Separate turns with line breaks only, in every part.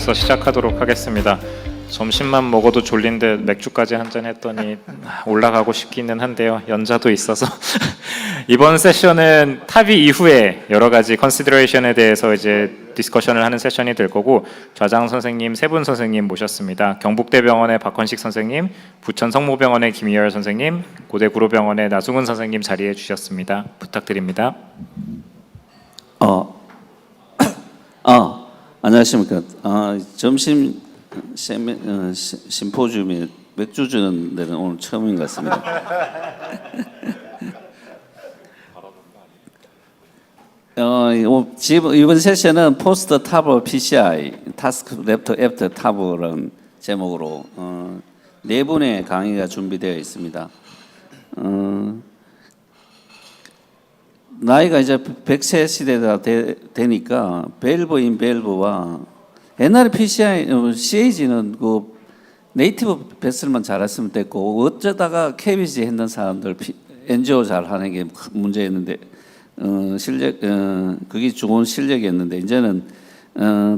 시작하도록 하겠습니다. 점심만 먹어도 졸린데 맥주까지 한잔 했더니 올라가고 싶기는 한데요. 연자도 있어서 이번 세션은 탑이 이후에 여러 가지 컨시더레이션에 대해서 이제 디스커션을 하는 세션이 될 거고, 좌장 선생님 세 분 선생님 모셨습니다. 경북대병원의 박헌식 선생님, 부천 성모병원의 김희열 선생님, 고대 구로병원의 나승훈 선생님 자리해 주셨습니다. 부탁드립니다.
안녕하십니까. 점심 심포지움에 맥주 주는 데는 오늘 처음인 것 같습니다. 이번 세션은 포스트 타브 PCI, 타스크 랩터 애프터 타브라는 제목으로 네 분의 강의가 준비되어 있습니다. 나이가 이제 100세 시대가 되니까 밸브인 밸브와 옛날에 PCI, CAG는 그 네이티브 베슬만 잘했으면 됐고, 어쩌다가 KBG 했는 사람들 NGO 잘하는 게 문제였는데, 그게 좋은 실력이었는데, 이제는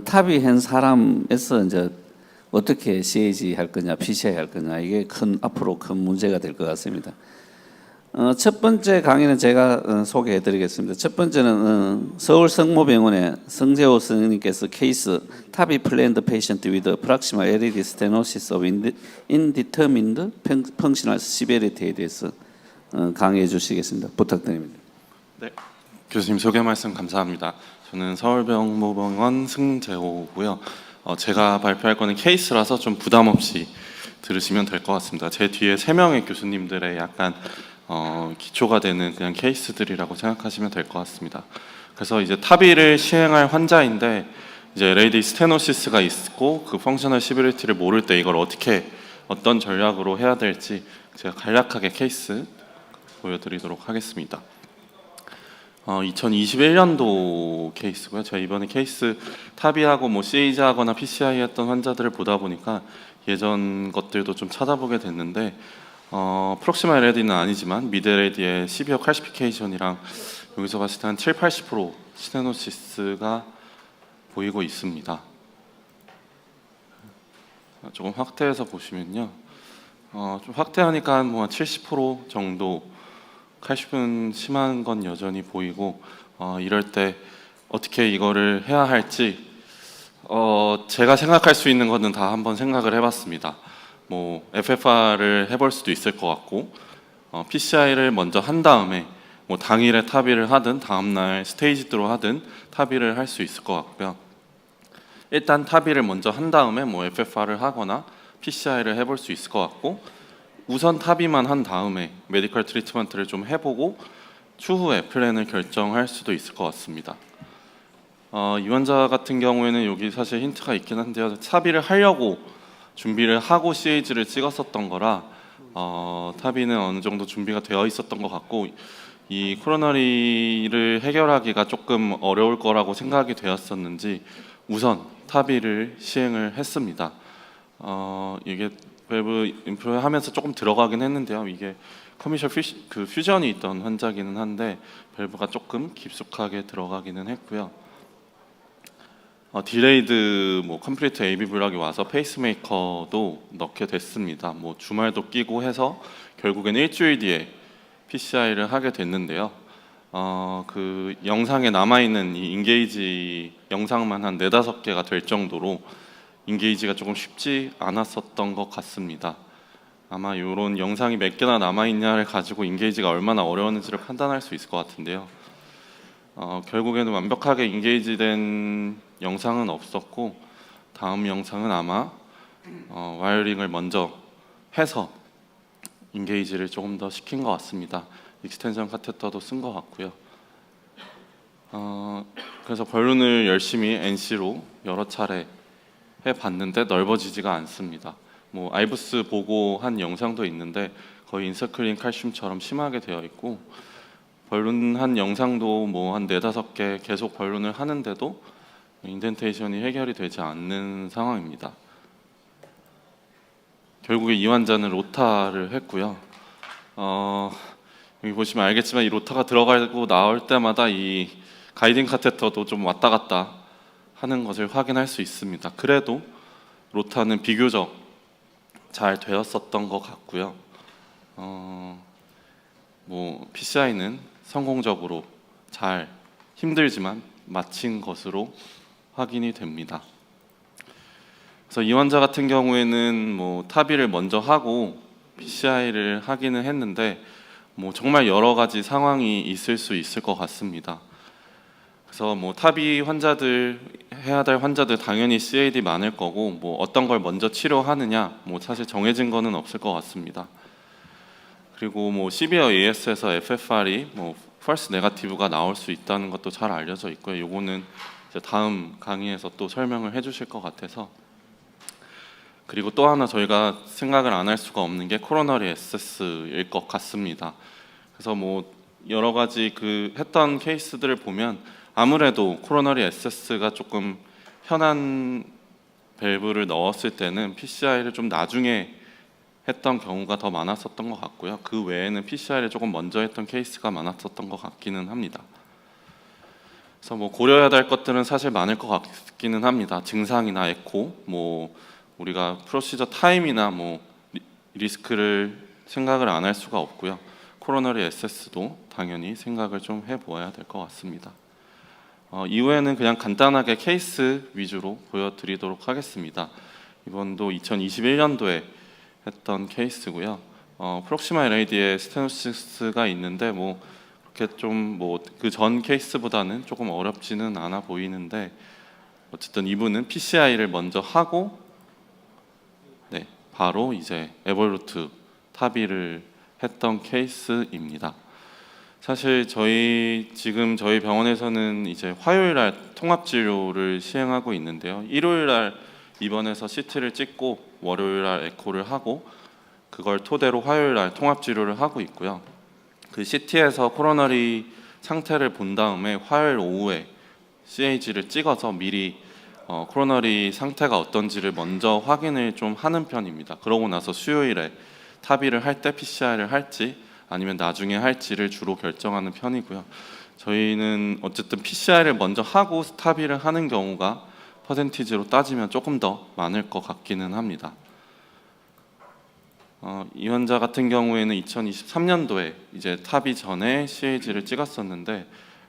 탑이 한 사람에서 이제 어떻게 CAG 할 거냐, PCI 할 거냐, 이게 앞으로 큰 문제가 될 것 같습니다. 첫 번째 강의는 제가 소개해드리겠습니다. 첫 번째는 서울 성모병원의 성재호 선생님께서 케이스 탑이 플랜드 페이션트 위드 프락시마 LED 스테노시스 오브 인디터민드 펑셔널 시베리티에 대해서 강의해 주시겠습니다. 부탁드립니다.
네, 교수님 소개 말씀 감사합니다. 저는 서울병모병원 승재호고요. 제가 발표할 거는 케이스라서 좀 부담 없이 들으시면 될 것 같습니다. 제 뒤에 3명의 교수님들의 약간 기초가 되는 그냥 케이스들이라고 생각하시면 될 것 같습니다. 그래서 이제 타비를 시행할 환자인데, 이제 LED 스테노시스가 있고 그 펑셔널 시빌리티를 모를 때 이걸 어떤 전략으로 해야 될지 제가 간략하게 케이스 보여드리도록 하겠습니다. 2021년도 케이스고요. 제가 이번에 케이스 타비하고 CAG 하거나 PCI 했던 환자들을 보다 보니까 예전 것들도 좀 찾아보게 됐는데, 프록시마 LED는 아니지만 미드 LED의 시비어 칼시피케이션이랑 여기서 봤을 때 한 70-80% 스테노시스가 보이고 있습니다. 조금 확대해서 보시면요, 좀 확대하니까 뭐 70% 정도 칼슘은 심한 건 여전히 보이고, 이럴 때 어떻게 이거를 해야 할지 제가 생각할 수 있는 거는 다 한번 생각을 해봤습니다. FFR을 해볼 수도 있을 것 같고, PCI를 먼저 한 다음에 당일에 타비를 하든 다음날 스테이지드로 하든 타비를 할 수 있을 것 같고요. 일단 타비를 먼저 한 다음에 FFR을 하거나 PCI를 해볼 수 있을 것 같고, 우선 타비만 한 다음에 메디컬 트리트먼트를 좀 해보고 추후에 플랜을 결정할 수도 있을 것 같습니다. 이 환자 같은 경우에는 여기 사실 힌트가 있긴 한데요, 타비를 하려고 준비를 하고 CAG를 찍었었던 거라 타비는 어느 정도 준비가 되어 있었던 것 같고, 이 코로나리를 해결하기가 조금 어려울 거라고 생각이 되었었는지 우선 타비를 시행을 했습니다. 이게 밸브 인프로 하면서 조금 들어가긴 했는데요, 이게 커미셜 퓨전이 있던 환자기는 한데 밸브가 조금 깊숙하게 들어가기는 했고요. 딜레이드 컴플리트 AV 블락이 와서 페이스메이커도 넣게 됐습니다. 주말도 끼고 해서 결국엔 일주일 뒤에 PCI를 하게 됐는데요. 그 영상에 남아있는 이 인게이지 영상만 한 4-5개가 될 정도로 인게이지가 조금 쉽지 않았었던 것 같습니다. 아마 이런 영상이 몇 개나 남아있냐를 가지고 인게이지가 얼마나 어려웠는지를 판단할 수 있을 것 같은데요. 결국에는 완벽하게 인게이지된 영상은 없었고, 다음 영상은 아마 와이어링을 먼저 해서 인게이지를 조금 더 시킨 것 같습니다. 익스텐션 카테터도 쓴 것 같고요. 그래서 벌룬을 열심히 NC로 여러 차례 해봤는데 넓어지지가 않습니다. 아이브스 보고 한 영상도 있는데 거의 인서클링 칼슘처럼 심하게 되어 있고, 벌룬 한 영상도 한 4-5개 계속 벌룬을 하는데도 인덴테이션이 해결이 되지 않는 상황입니다. 결국에 이 환자는 로타를 했고요. 여기 보시면 알겠지만 이 로타가 들어가고 나올 때마다 이 가이딩 카테터도 좀 왔다 갔다 하는 것을 확인할 수 있습니다. 그래도 로타는 비교적 잘 되었었던 것 같고요. PCI는 성공적으로 잘 힘들지만 마친 것으로 확인이 됩니다. 그래서 이 환자 같은 경우에는 타비를 먼저 하고 PCI를 하기는 했는데 정말 여러 가지 상황이 있을 수 있을 것 같습니다. 그래서 타비 환자들 해야 될 환자들 당연히 CAD 많을 거고 어떤 걸 먼저 치료하느냐 사실 정해진 거는 없을 것 같습니다. 그리고 시비어 AS에서 FFR이 false negative가 나올 수 있다는 것도 잘 알려져 있고요. 요거는 이제 다음 강의에서 또 설명을 해주실 것 같아서. 그리고 또 하나 저희가 생각을 안 할 수가 없는 게 코로너리 액세스일 것 같습니다. 그래서 여러 가지 했던 케이스들을 보면 아무래도 코로너리 액세스가 조금 현안 밸브를 넣었을 때는 PCI를 좀 나중에 했던 경우가 더 많았었던 것 같고요. 그 외에는 PCI를 조금 먼저 했던 케이스가 많았었던 것 같기는 합니다. 그래서 고려해야 될 것들은 사실 많을 것 같기는 합니다. 증상이나 에코, 우리가 프로시저 타임이나 리스크를 생각을 안 할 수가 없고요. 코로너리 액세스도 당연히 생각을 좀 해보아야 될 것 같습니다. 이후에는 그냥 간단하게 케이스 위주로 보여드리도록 하겠습니다. 이번도 2021년도에 했던 케이스고요. 프록시마 LAD에 스테노시스가 있는데 그렇게 좀 그 전 케이스보다는 조금 어렵지는 않아 보이는데 어쨌든 이분은 PCI를 먼저 하고 바로 이제 에볼루트 타비를 했던 케이스입니다. 사실 지금 저희 병원에서는 이제 화요일날 통합 진료를 시행하고 있는데요. 일요일날 입원해서 CT를 찍고 월요일날 에코를 하고 그걸 토대로 화요일날 통합 진료를 하고 있고요. 그 CT에서 코로너리 상태를 본 다음에 화요일 오후에 CAG를 찍어서 미리 코로너리 상태가 어떤지를 먼저 확인을 좀 하는 편입니다. 그러고 나서 수요일에 타비를 할 때 PCI를 할지 아니면 나중에 할지를 주로 결정하는 편이고요. 저희는 어쨌든 PCI를 먼저 하고 타비를 하는 경우가 퍼센티지로 따지면 조금 더 많을 것 같기는 합니다. 이 환자 같은 경우에는 2023년도에 이제 타비 전에 CAG를 찍었었는데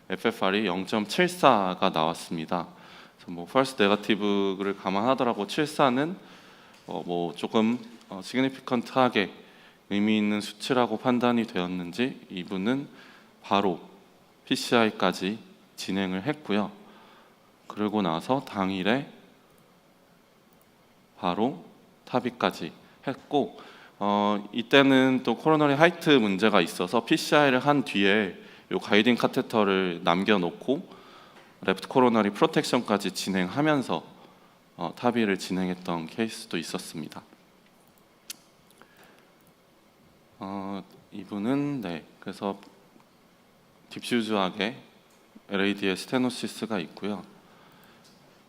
FFR이 0.74가 나왔습니다. false negative를 감안하더라도 74는 조금 significant하게 의미 있는 수치라고 판단이 되었는지 이분은 바로 PCI까지 진행을 했고요. 그러고 나서 당일에 바로 타비까지 했고 이때는 또 코로너리 하이트 문제가 있어서 PCI를 한 뒤에 요 가이딩 카테터를 남겨놓고 레프트 코로너리 프로텍션까지 진행하면서 타비를 진행했던 케이스도 있었습니다. 이분은 그래서 딥슈즈하게 LAD에 스테노시스가 있고요.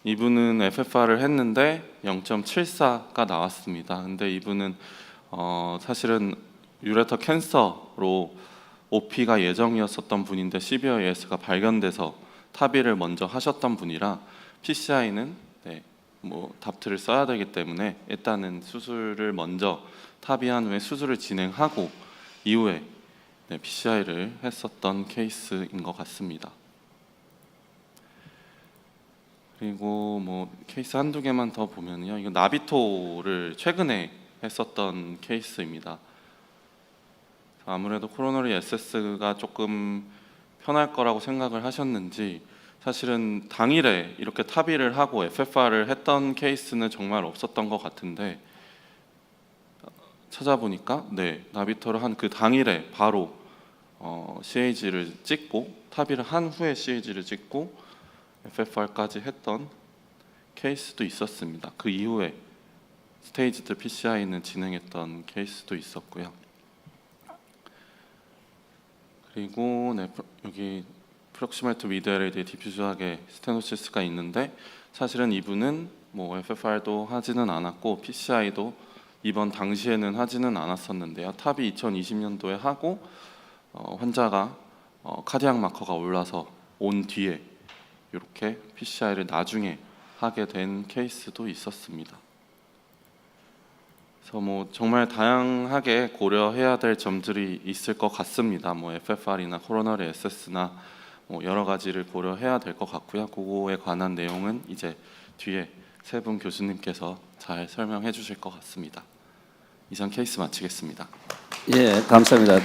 이분은 FFR을 했는데 0.74가 나왔습니다. 근데 이분은 사실은 유레터 캔서로 OP가 예정이었었던 분인데 시비어 AS가 발견돼서 타비를 먼저 하셨던 분이라 PCI는 답트를 써야 되기 때문에 일단은 수술을 먼저 타비한 후에 수술을 진행하고 이후에 PCI를 했었던 케이스인 것 같습니다. 그리고 케이스 한두 개만 더 보면요. 이거 나비토를 최근에 했었던 케이스입니다. 아무래도 코로너리 액세스가 조금 편할 거라고 생각을 하셨는지 사실은 당일에 이렇게 타비를 하고 FFR을 했던 케이스는 정말 없었던 것 같은데 찾아보니까 나비토를 한 그 당일에 바로 CAG를 찍고 타비를 한 후에 CAG를 찍고 FFR까지 했던 케이스도 있었습니다. 그 이후에 스테이지드 PCI는 진행했던 케이스도 있었고요. 그리고 여기 프록시멀 투 미드 LAD에 디퓨즈하게 스테노시스가 있는데 사실은 이분은 FFR도 하지는 않았고 PCI도 이번 당시에는 하지는 않았었는데요. 탑이 2020년도에 하고 환자가 카디악 마커가 올라서 온 뒤에 이렇게 PCI를 나중에 하게 된 케이스도 있었습니다. 그래서 뭐 정말 다양하게 고려해야 될 점들이 있을 것 같습니다. 뭐 FFR이나 코로너리 SS나 뭐 여러 가지를 고려해야 될 것 같고요. 그거에 관한 내용은 이제 뒤에 세 분 교수님께서 잘 설명해 주실 것 같습니다. 이상 케이스 마치겠습니다.
예, 감사합니다.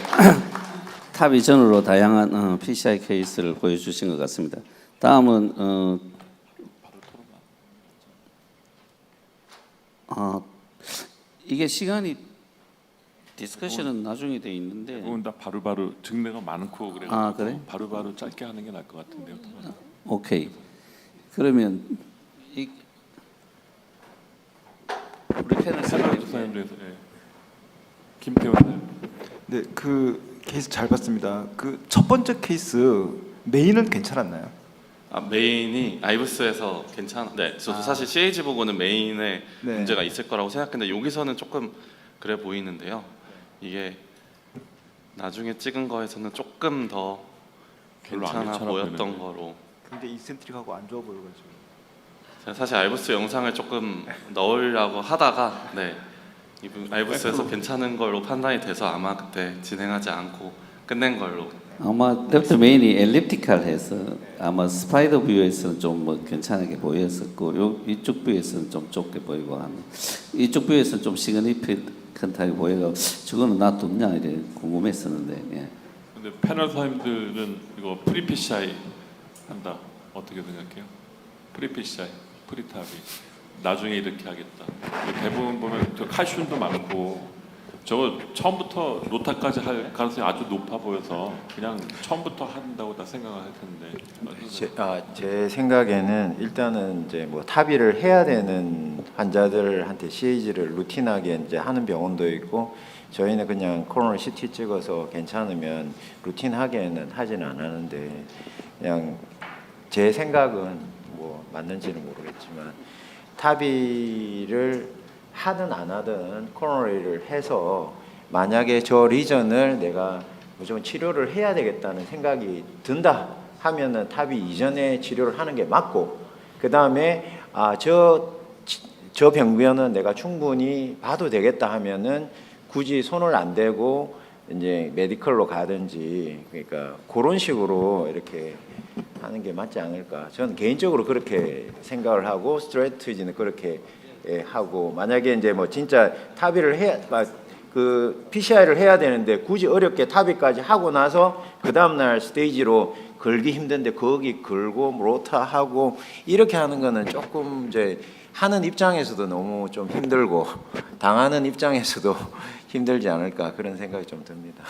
탑 이전으로 다양한 PCI 케이스를 보여주신 것 같습니다. 다음은 이게 시간이 디스커션은 나중에 돼 있는데
대부분 다 바로바로 증례가 많고 그래서
아, 그래?
바로바로 짧게 하는 게 나을 것 같은데요.
오케이. 그러면 이 우리 패널
패널 조사님들에서 김태원 사님.
네, 그 케이스 잘 봤습니다. 그 첫 번째 케이스 메인은 괜찮았나요?
메인이 아이브스에서 네, 저도 사실 CAG 보고는 메인에
네.
문제가 있을 거라고 생각했는데 여기서는 조금 그래 보이는데요. 이게 나중에 찍은 거에서는 조금 더
별로 안
괜찮아
괜찮아
보였던
보이는데.
거로.
근데 이센트릭하고 안 좋아 보여가지고.
제가 사실 아이브스 영상을 조금 넣으려고 하다가 아이브스에서 괜찮은 걸로 판단이 돼서 아마 그때 진행하지 않고 끝낸 걸로.
아마 랩터 메인이 엘립티칼해서 아마 스파이더 뷰에서는 좀 뭐 괜찮게 보였었고 이쪽 뷰에서는 좀 좁게 보이고 하는 이쪽 뷰에서는 좀 시그니피컨트하게 보여가 저거는 놔뒀냐 이래 궁금했었는데 예.
근데 패널 사님들은 이거 프리 PCI 한다 어떻게 생각해요? 프리 PCI, 프리탑이 나중에 이렇게 하겠다. 대부분 보면 저 칼슘도 많고 저거 처음부터 노타까지 할 가능성이 아주 높아 보여서 그냥 처음부터 한다고 다 생각을 할 텐데.
제 생각에는 일단은 이제 뭐 탑의를 해야 되는 환자들한테 CAG를 루틴하게 이제 하는 병원도 있고 저희는 그냥 코로나 CT 찍어서 괜찮으면 루틴하게는 하지는 않았는데 그냥 제 생각은 뭐 맞는지는 모르겠지만 탑의를 하든 안 하든 코로나를 해서 만약에 저 리전을 내가 무조건 치료를 해야 되겠다는 생각이 든다 하면은 탑이 이전에 치료를 하는 게 맞고 그 다음에 저 병변은 내가 충분히 봐도 되겠다 하면은 굳이 손을 안 대고 이제 메디컬로 가든지 그러니까 그런 식으로 이렇게 하는 게 맞지 않을까 저는 개인적으로 그렇게 생각을 하고 스트래티지는 그렇게 하고 만약에 이제 뭐 진짜 탑의를 해야 그 PCI를 해야 되는데 굳이 어렵게 탑의까지 하고 나서 그 다음 날 스테이지로 걸기 힘든데 거기 걸고 로타 하고 이렇게 하는 거는 조금 이제 하는 입장에서도 너무 좀 힘들고 당하는 입장에서도 힘들지 않을까 그런 생각이 좀 듭니다.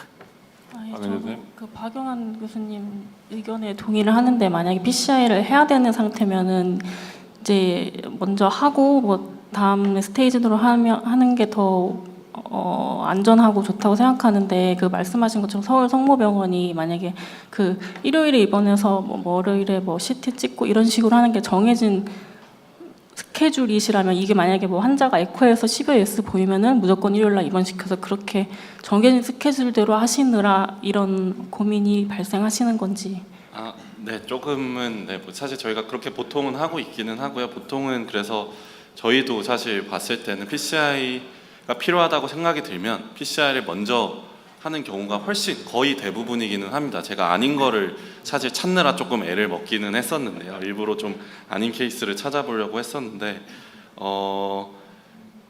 박은혜 선생님?
그 박용환 교수님 의견에 동의를 하는데 만약에 PCI를 해야 되는 상태면은 이제 먼저 하고 뭐 다음 스테이지로 하는 게 더 안전하고 좋다고 생각하는데 그 말씀하신 것처럼 서울 성모병원이 만약에 그 일요일에 입원해서 뭐 월요일에 뭐 CT 찍고 이런 식으로 하는 게 정해진 스케줄이시라면 이게 만약에 뭐 환자가 에코에서 10여 보이면은 무조건 일요일날 입원시켜서 그렇게 정해진 스케줄대로 하시느라 이런 고민이 발생하시는 건지.
네, 조금은 뭐 사실 저희가 그렇게 보통은 하고 있기는 하고요. 보통은 그래서 저희도 사실 봤을 때는 PCI가 필요하다고 생각이 들면 PCI를 먼저 하는 경우가 훨씬 거의 대부분이기는 합니다. 제가 아닌 거를 사실 찾느라 조금 애를 먹기는 했었는데요. 일부러 좀 아닌 케이스를 찾아보려고 했었는데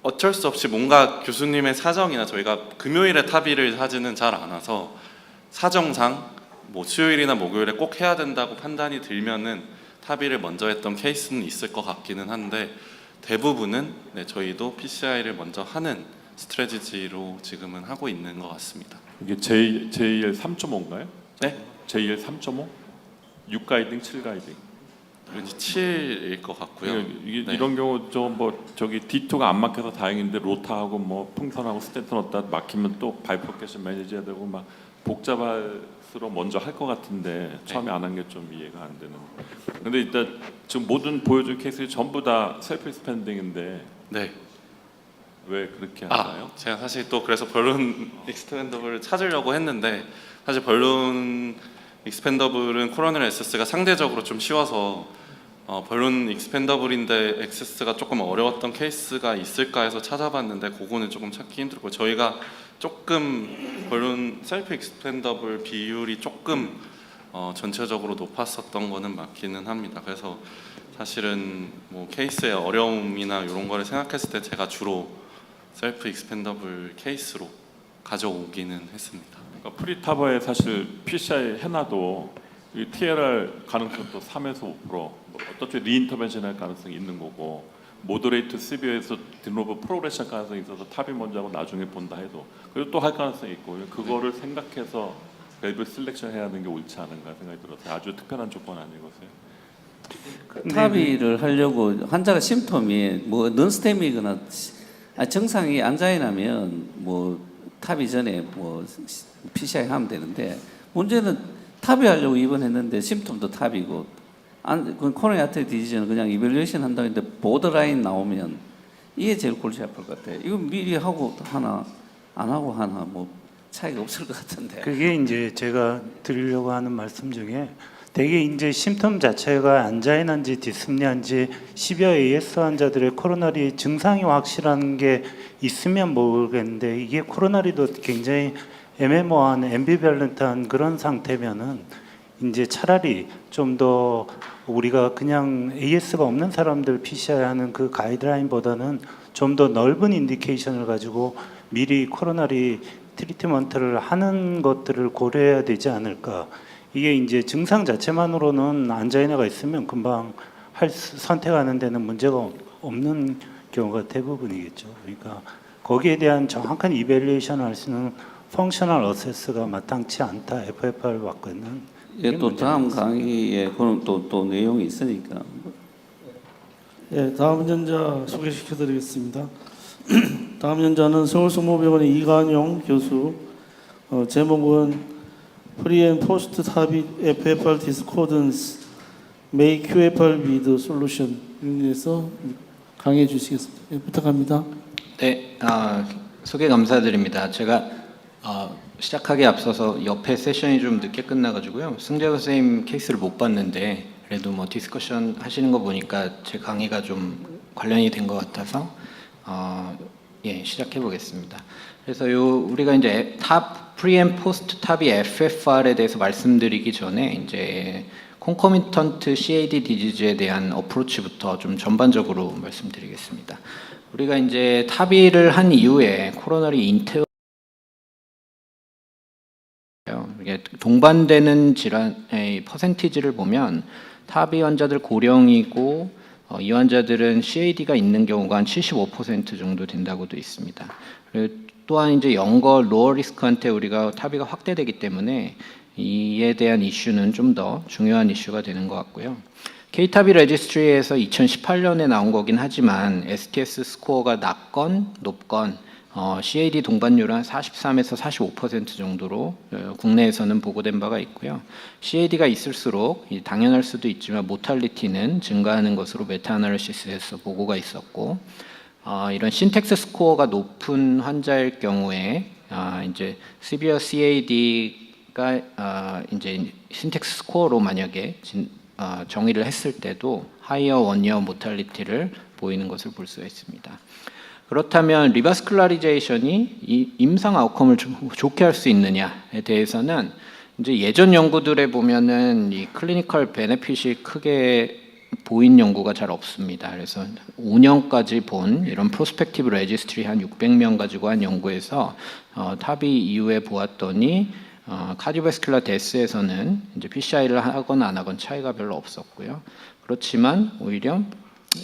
어쩔 수 없이 뭔가 교수님의 사정이나 저희가 금요일에 탑의를 하지는 잘 않아서 사정상 뭐 수요일이나 목요일에 꼭 해야 된다고 판단이 들면은 탑의를 먼저 했던 케이스는 있을 것 같기는 한데 대부분은 저희도 PCI를 먼저 하는 스트래티지로 지금은 하고 있는 것 같습니다.
이게 JL 3.5인가요?
네?
JL 3.5? 6 가이딩, 7 가이딩.
왠지 7일 것 같고요.
이게
네.
이런 경우 저기 D2가 안 막혀서 다행인데 로타하고 뭐 풍선하고 스탠트 넣었다 막히면 또 바이프로케이션 매니저 해야 되고 막 복잡할수록 먼저 할 것 같은데 처음에 안 한 게 좀 이해가 안 되는. 근데 일단 지금 모든 보여준 케이스들이 전부 다 셀프 스펜딩인데
네.
왜 그렇게 하나요?
제가 사실 또 그래서 벌룬 익스펜더블을 찾으려고 했는데 사실 벌룬 익스펜더블은 코로널 SS가 상대적으로 좀 쉬워서 벌룬 익스펜더블인데 액세스가 조금 어려웠던 케이스가 있을까 해서 찾아봤는데 그거는 조금 찾기 힘들고 저희가 조금 벌룬 셀프 익스펜더블 비율이 조금 전체적으로 높았었던 거는 맞기는 합니다. 그래서 사실은 뭐 케이스의 어려움이나 이런 거를 생각했을 때 제가 주로 셀프 익스펜더블 케이스로 가져오기는 했습니다.
그러니까 프리타버에 사실 PCI 해놔도 이 TLR 가능성도 3에서 5%, 뭐 어떤 쪽 리인터벤션 할 가능성이 있는 거고 모더레이트 CB에서 디노브 프로그레션 가능성이 있어서 탑이 먼저 하고 나중에 본다 해도 그리고 또 할 가능성이 있고 그거를 생각해서 밸브 셀렉션 해야 하는 게 옳지 않은가 생각이 들어서 아주 특별한 조건 아니겠어요?
탑의를 하려고 환자가 심톰이 뭐 넌스테미거나 정상이 안자이나면 뭐 탑 이전에 뭐 PCI 하면 되는데 문제는 탑이 하려고 입원했는데 심톰도 탑이고 코로나 아테리 디지즈는 그냥 이벨루에이션 한다고 했는데 보더라인 나오면 이게 제일 골치 아플 것 같아요. 이거 미리 하고 하나 안 하고 하나 뭐 차이가 없을 것 같은데.
그게 이제 제가 드리려고 하는 말씀 중에 대개 이제 심텀 자체가 안자이나인지 디스프니아인지 시비어 AS 환자들의 코로나리 증상이 확실한 게 있으면 모르겠는데 이게 코로나리도 굉장히 애매모호한 앰비밸런트한 그런 상태면은 이제 차라리 좀 더 우리가 그냥 AS가 없는 사람들 PCI 하는 그 가이드라인보다는 좀 더 넓은 인디케이션을 가지고 미리 코로나리 트리트먼트를 하는 것들을 고려해야 되지 않을까. 이게 이제 증상 자체만으로는 안자이나가 있으면 금방 선택하는 데는 문제가 없는 경우가 대부분이겠죠. 그러니까 거기에 대한 정확한 이밸리에이션을 할 수 있는 펑셔널 어세스가 마땅치 않다. FFR 받고는.
예, 또 다음 강의에 그런 또 내용이 있으니까.
예, 다음 연자 소개시켜드리겠습니다. 다음 연자는 서울성모병원의 이관용 교수. 제목은 Pre and Post TAVI FFR Discordance May QFR be the Solution 에서 강의해 주시겠습니다. 예, 부탁합니다.
네, 소개 감사드립니다. 제가 시작하기 앞서서 옆에 세션이 좀 늦게 끝나가지고요. 승재 선생님 케이스를 못 봤는데 그래도 뭐 디스커션 하시는 거 보니까 제 강의가 좀 관련이 된 것 같아서 예, 시작해 보겠습니다. 그래서 우리가 이제 프리 앤 포스트 탑이 FFR에 대해서 말씀드리기 전에 이제 콘커미턴트 CAD 디지즈에 대한 어프로치부터 좀 전반적으로 말씀드리겠습니다. 우리가 이제 탑의를 한 이후에 코로나리 인테어 이게 동반되는 질환의 퍼센티지를 보면 탑의 환자들 고령이고 이 환자들은 CAD가 있는 경우가 한 75% 정도 된다고 돼 있습니다. 또한 이제 영거 로어 리스크한테 우리가 탑의가 확대되기 때문에 이에 대한 이슈는 좀 더 중요한 이슈가 되는 것 같고요. K-탑의 레지스트리에서 2018년에 나온 거긴 하지만 STS 스코어가 낮건 높건 CAD 동반율은 한 43에서 45% 정도로 국내에서는 보고된 바가 있고요. CAD가 있을수록 당연할 수도 있지만 모탈리티는 증가하는 것으로 메타아나리시스에서 보고가 있었고 이런 신텍스 스코어가 높은 환자일 경우에 이제 시비어 CAD가 이제 신텍스 스코어로 만약에 정의를 했을 때도 하이어 원이어 모탈리티를 보이는 것을 볼 수가 있습니다. 그렇다면 리바스클라리제이션이 임상 아웃컴을 좋게 할 수 있느냐에 대해서는 이제 예전 연구들에 보면은 이 클리니컬 베네핏이 크게 보인 연구가 잘 없습니다. 그래서 5년까지 본 이런 프로스펙티브 레지스트리 한 600명 가지고 한 연구에서 탑이 이후에 보았더니 카디오베스큘라 데스에서는 이제 PCI를 하거나 안 하건 차이가 별로 없었고요. 그렇지만 오히려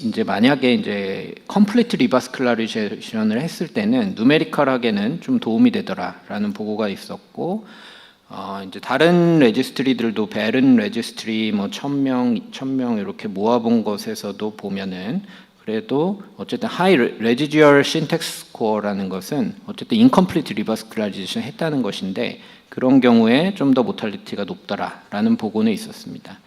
이제 만약에 이제 컴플리트 리바스클라리제이션을 했을 때는 누메리컬하게는 좀 도움이 되더라라는 보고가 있었고 이제 다른 레지스트리들도 베른 레지스트리 뭐 1000명, 2000명 이렇게 모아본 것에서도 보면은 그래도 어쨌든 하이 레지듀얼 신텍스 스코어라는 것은 어쨌든 인컴플리트 리바스클라리제이션 했다는 것인데 그런 경우에 좀 더 모탈리티가 높더라라는 보고는 있었습니다.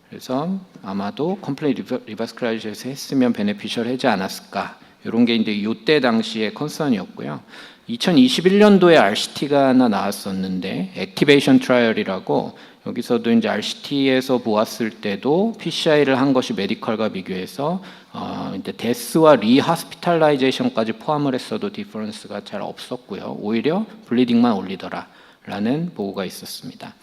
그래서 아마도 컴플리트 리바스클라리제이션 했으면 베네피셜하지 않았을까 이런 게 이제 이때 당시의 컨선이었고요. 2021년도에 RCT가 하나 나왔었는데 액티베이션 트라이얼이라고 여기서도 이제 RCT에서 보았을 때도 PCI를 한 것이 메디컬과 비교해서 이제 데스와 리하스피탈라이제이션까지 포함을 했어도 디퍼런스가 잘 없었고요. 오히려 블리딩만 올리더라라는 보고가 있었습니다.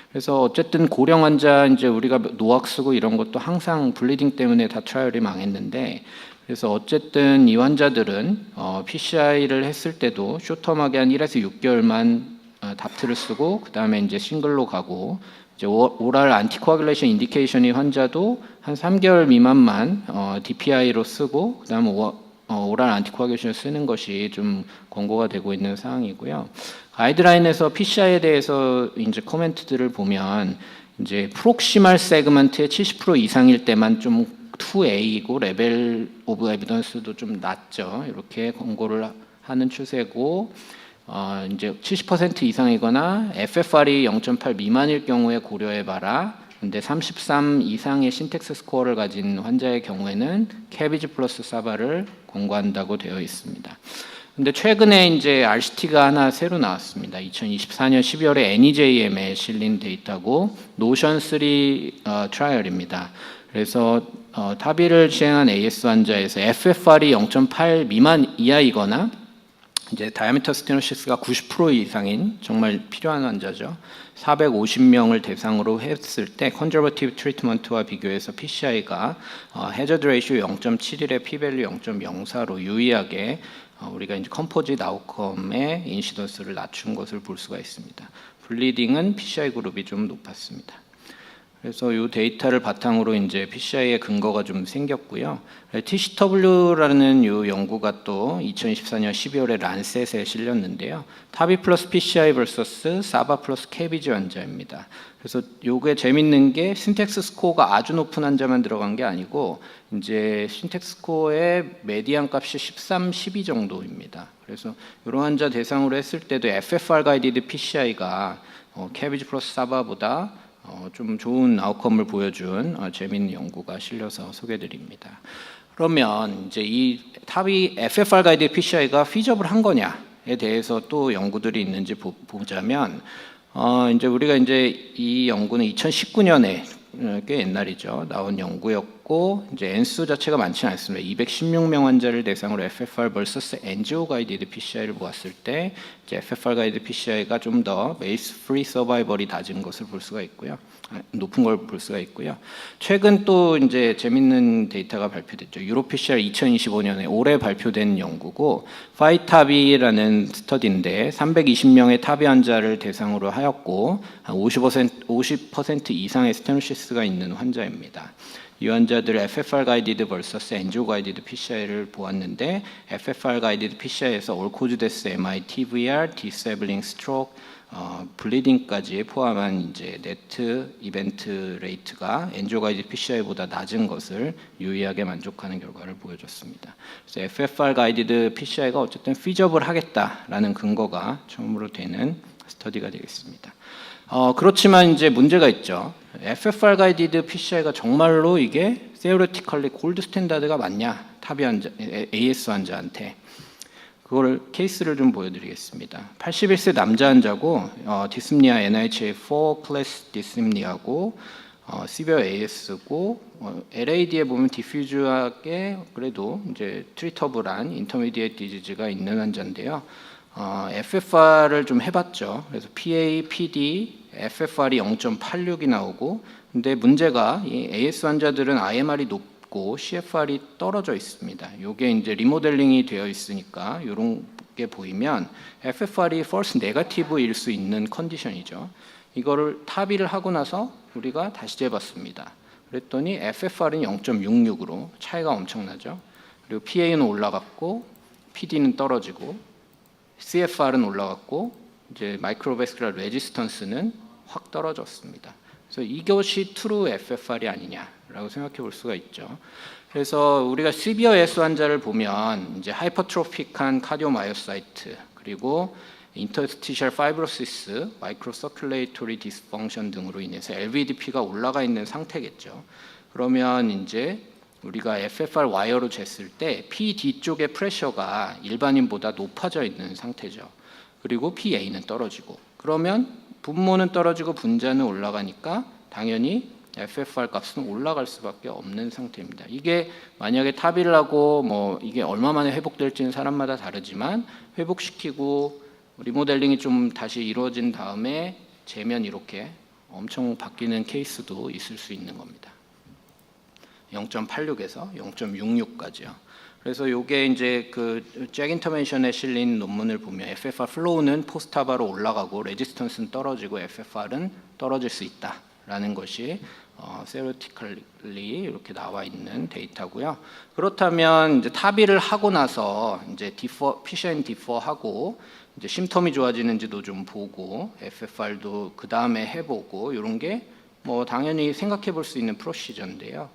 그래서 어쨌든 고령 환자 이제 우리가 노악 쓰고 이런 것도 항상 블리딩 때문에 다 트라이얼이 망했는데 그래서 어쨌든 이 환자들은 PCI를 했을 때도 쇼텀하게 한 1에서 6개월만 다트를 쓰고 그 다음에 이제 싱글로 가고 이제 오랄 안티코아귤레이션 인디케이션이 환자도 한 3개월 미만만 DPI로 쓰고 그 다음에 오랄 안티코아귤레이션을 쓰는 것이 좀 권고가 되고 있는 사항이고요. 가이드라인에서 PCI에 대해서 이제 코멘트들을 보면 이제 프록시말 세그먼트의 70% 이상일 때만 좀 2A이고 레벨 오브 에비던스도 좀 낮죠. 이렇게 권고를 하는 추세고 이제 70% 이상이거나 FFR이 0.8 미만일 경우에 고려해봐라. 근데 33 이상의 신텍스 스코어를 가진 환자의 경우에는 캐비지 플러스 사바를 권고한다고 되어 있습니다. 근데 최근에 이제 RCT가 하나 새로 나왔습니다. 2024년 12월에 NEJM에 실린 데이터고 노션 3 트라이얼입니다. 그래서 타비를 시행한 AS 환자에서 FFR이 0.8 미만 이하이거나 이제 다이아미터 스테노시스가 90% 이상인 정말 필요한 환자죠. 450명을 대상으로 했을 때 컨저버티브 트리트먼트와 비교해서 PCI가 해저드 레이쇼 0.71에 p-밸류 0.04로 유의하게 우리가 이제 컴포짓 아웃컴의 인시던스를 낮춘 것을 볼 수가 있습니다. 블리딩은 PCI 그룹이 좀 높았습니다. 그래서 이 데이터를 바탕으로 이제 PCI의 근거가 좀 생겼고요. TCW라는 이 연구가 또 2024년 12월에 란셋에 실렸는데요. 타비 플러스 PCI vs 사바 플러스 KBG 환자입니다. 그래서 요게 재밌는 게 신텍스 스코어가 아주 높은 환자만 들어간 게 아니고 이제 신텍스 스코어의 메디안 값이 13, 12 정도입니다. 그래서 이런 환자 대상으로 했을 때도 FFR 가이디드 PCI가 KBG 플러스 사바보다 좀 좋은 아웃컴을 보여준 재미있는 연구가 실려서 소개드립니다. 그러면 이제 이 탑이 FFR 가이드 PCI가 피저블 한 거냐에 대해서 또 연구들이 있는지 보자면 이제 우리가 이제 이 연구는 2019년에 꽤 옛날이죠. 나온 연구였고 이제 N수 자체가 많지는 않습니다. 216명 환자를 대상으로 FFR vs NGO 가이디드 PCI를 보았을 때 이제 FFR 가이드 PCI가 좀 더 메이스 프리 서바이벌이 낮은 것을 볼 수가 있고요. 높은 걸 볼 수가 있고요. 최근 또 이제 재밌는 데이터가 발표됐죠. 유로 PCR 2025년에 올해 발표된 연구고 파이타비라는 스터디인데 320명의 타비 환자를 대상으로 하였고 한 50% 이상의 스테노시스가 있는 환자입니다. 이 환자들 FFR 가이디드 vs NGO 가이디드 PCI를 보았는데 FFR 가이디드 PCI에서 올코즈 데스, MI, TVR, 디세블링, 스트로크, 블리딩까지 포함한 이제 네트 이벤트 레이트가 NGO 가이디드 PCI보다 낮은 것을 유의하게 만족하는 결과를 보여줬습니다. 그래서 FFR 가이디드 PCI가 어쨌든 피저블 하겠다라는 근거가 처음으로 되는 스터디가 되겠습니다. 그렇지만 이제 문제가 있죠. FFR 가이디드 PCI가 정말로 이게 theoretically 골드 스탠다드가 맞냐? 타비 환자, AS 환자한테. 그걸 케이스를 좀 보여드리겠습니다. 81세 남자 환자고 디스미아 NIH4 클래스 디스미아고 시비어 AS고 LAD에 보면 디퓨즈하게 그래도 이제 트리터블한 인터미디에이트 디지즈가 있는 환자인데요. FFR을 좀 해봤죠. 그래서 PA, PD, FFR이 0.86이 나오고, 근데 문제가 이 AS 환자들은 IMR이 높고 CFR이 떨어져 있습니다. 이게 이제 리모델링이 되어 있으니까 이런 게 보이면 FFR이 false negative일 수 있는 컨디션이죠. 이거를 타비를 하고 나서 우리가 다시 재봤습니다. 그랬더니 FFR은 0.66으로 차이가 엄청나죠. 그리고 PA는 올라갔고, PD는 떨어지고, CFR은 올라갔고 이제 마이크로베스큘러 레지스턴스는 확 떨어졌습니다. 그래서 이것이 트루 FFR이 아니냐라고 생각해 볼 수가 있죠. 그래서 우리가 시비어 S 환자를 보면 이제 하이퍼트로픽한 카디오마이오사이트 그리고 인터스티셜 파이브로시스, 마이크로서큘레이토리 디스펑션 등으로 인해서 LVDP가 올라가 있는 상태겠죠. 그러면 이제 우리가 FFR 와이어로 쟀을 때 PD 쪽의 프레셔가 일반인보다 높아져 있는 상태죠. 그리고 PA는 떨어지고, 그러면 분모는 떨어지고 분자는 올라가니까 당연히 FFR 값은 올라갈 수밖에 없는 상태입니다. 이게 만약에 탑의를 하고 뭐 이게 얼마 만에 회복될지는 사람마다 다르지만, 회복시키고 리모델링이 좀 다시 이루어진 다음에 재면 이렇게 엄청 바뀌는 케이스도 있을 수 있는 겁니다. 0.86에서 0.66까지요. 그래서 이게 이제 그 잭 인터벤션에 실린 논문을 보면 FFR 플로우는 포스타바로 올라가고 레지스턴스는 떨어지고 FFR은 떨어질 수 있다라는 것이 theoretically 이렇게 나와 있는 데이터고요. 그렇다면 이제 탑의를 하고 나서 이제 피셔 디퍼 하고 이제 심텀이 좋아지는지도 좀 보고 FFR도 그 다음에 해보고 이런 게 뭐 당연히 생각해 볼 수 있는 프로시저인데요.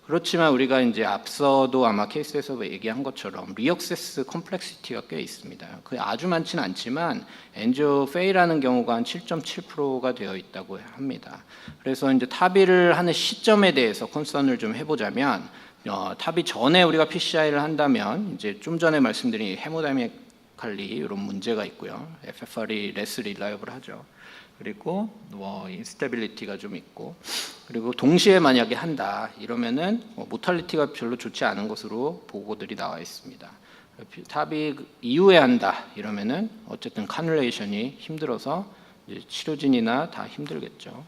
그렇지만 우리가 이제 앞서도 아마 케이스에서 얘기한 것처럼 리억세스 컴플렉시티가 꽤 있습니다. 그 아주 많지는 않지만 엔지오 페일하는 경우가 한 7.7%가 되어 있다고 합니다. 그래서 이제 탑의를 하는 시점에 대해서 컨선을 좀 해보자면, 탑의 전에 우리가 PCI를 한다면 이제 좀 전에 말씀드린 헤모다이내미컬리 이런 문제가 있고요. FFR이 레스 릴라이블하죠. 그리고 뭐 인스테빌리티가 좀 있고, 그리고 동시에 만약에 한다 이러면은 모탈리티가 별로 좋지 않은 것으로 보고들이 나와 있습니다. 탑이 이후에 한다 이러면은 어쨌든 카눌레이션이 힘들어서 이제 치료진이나 다 힘들겠죠.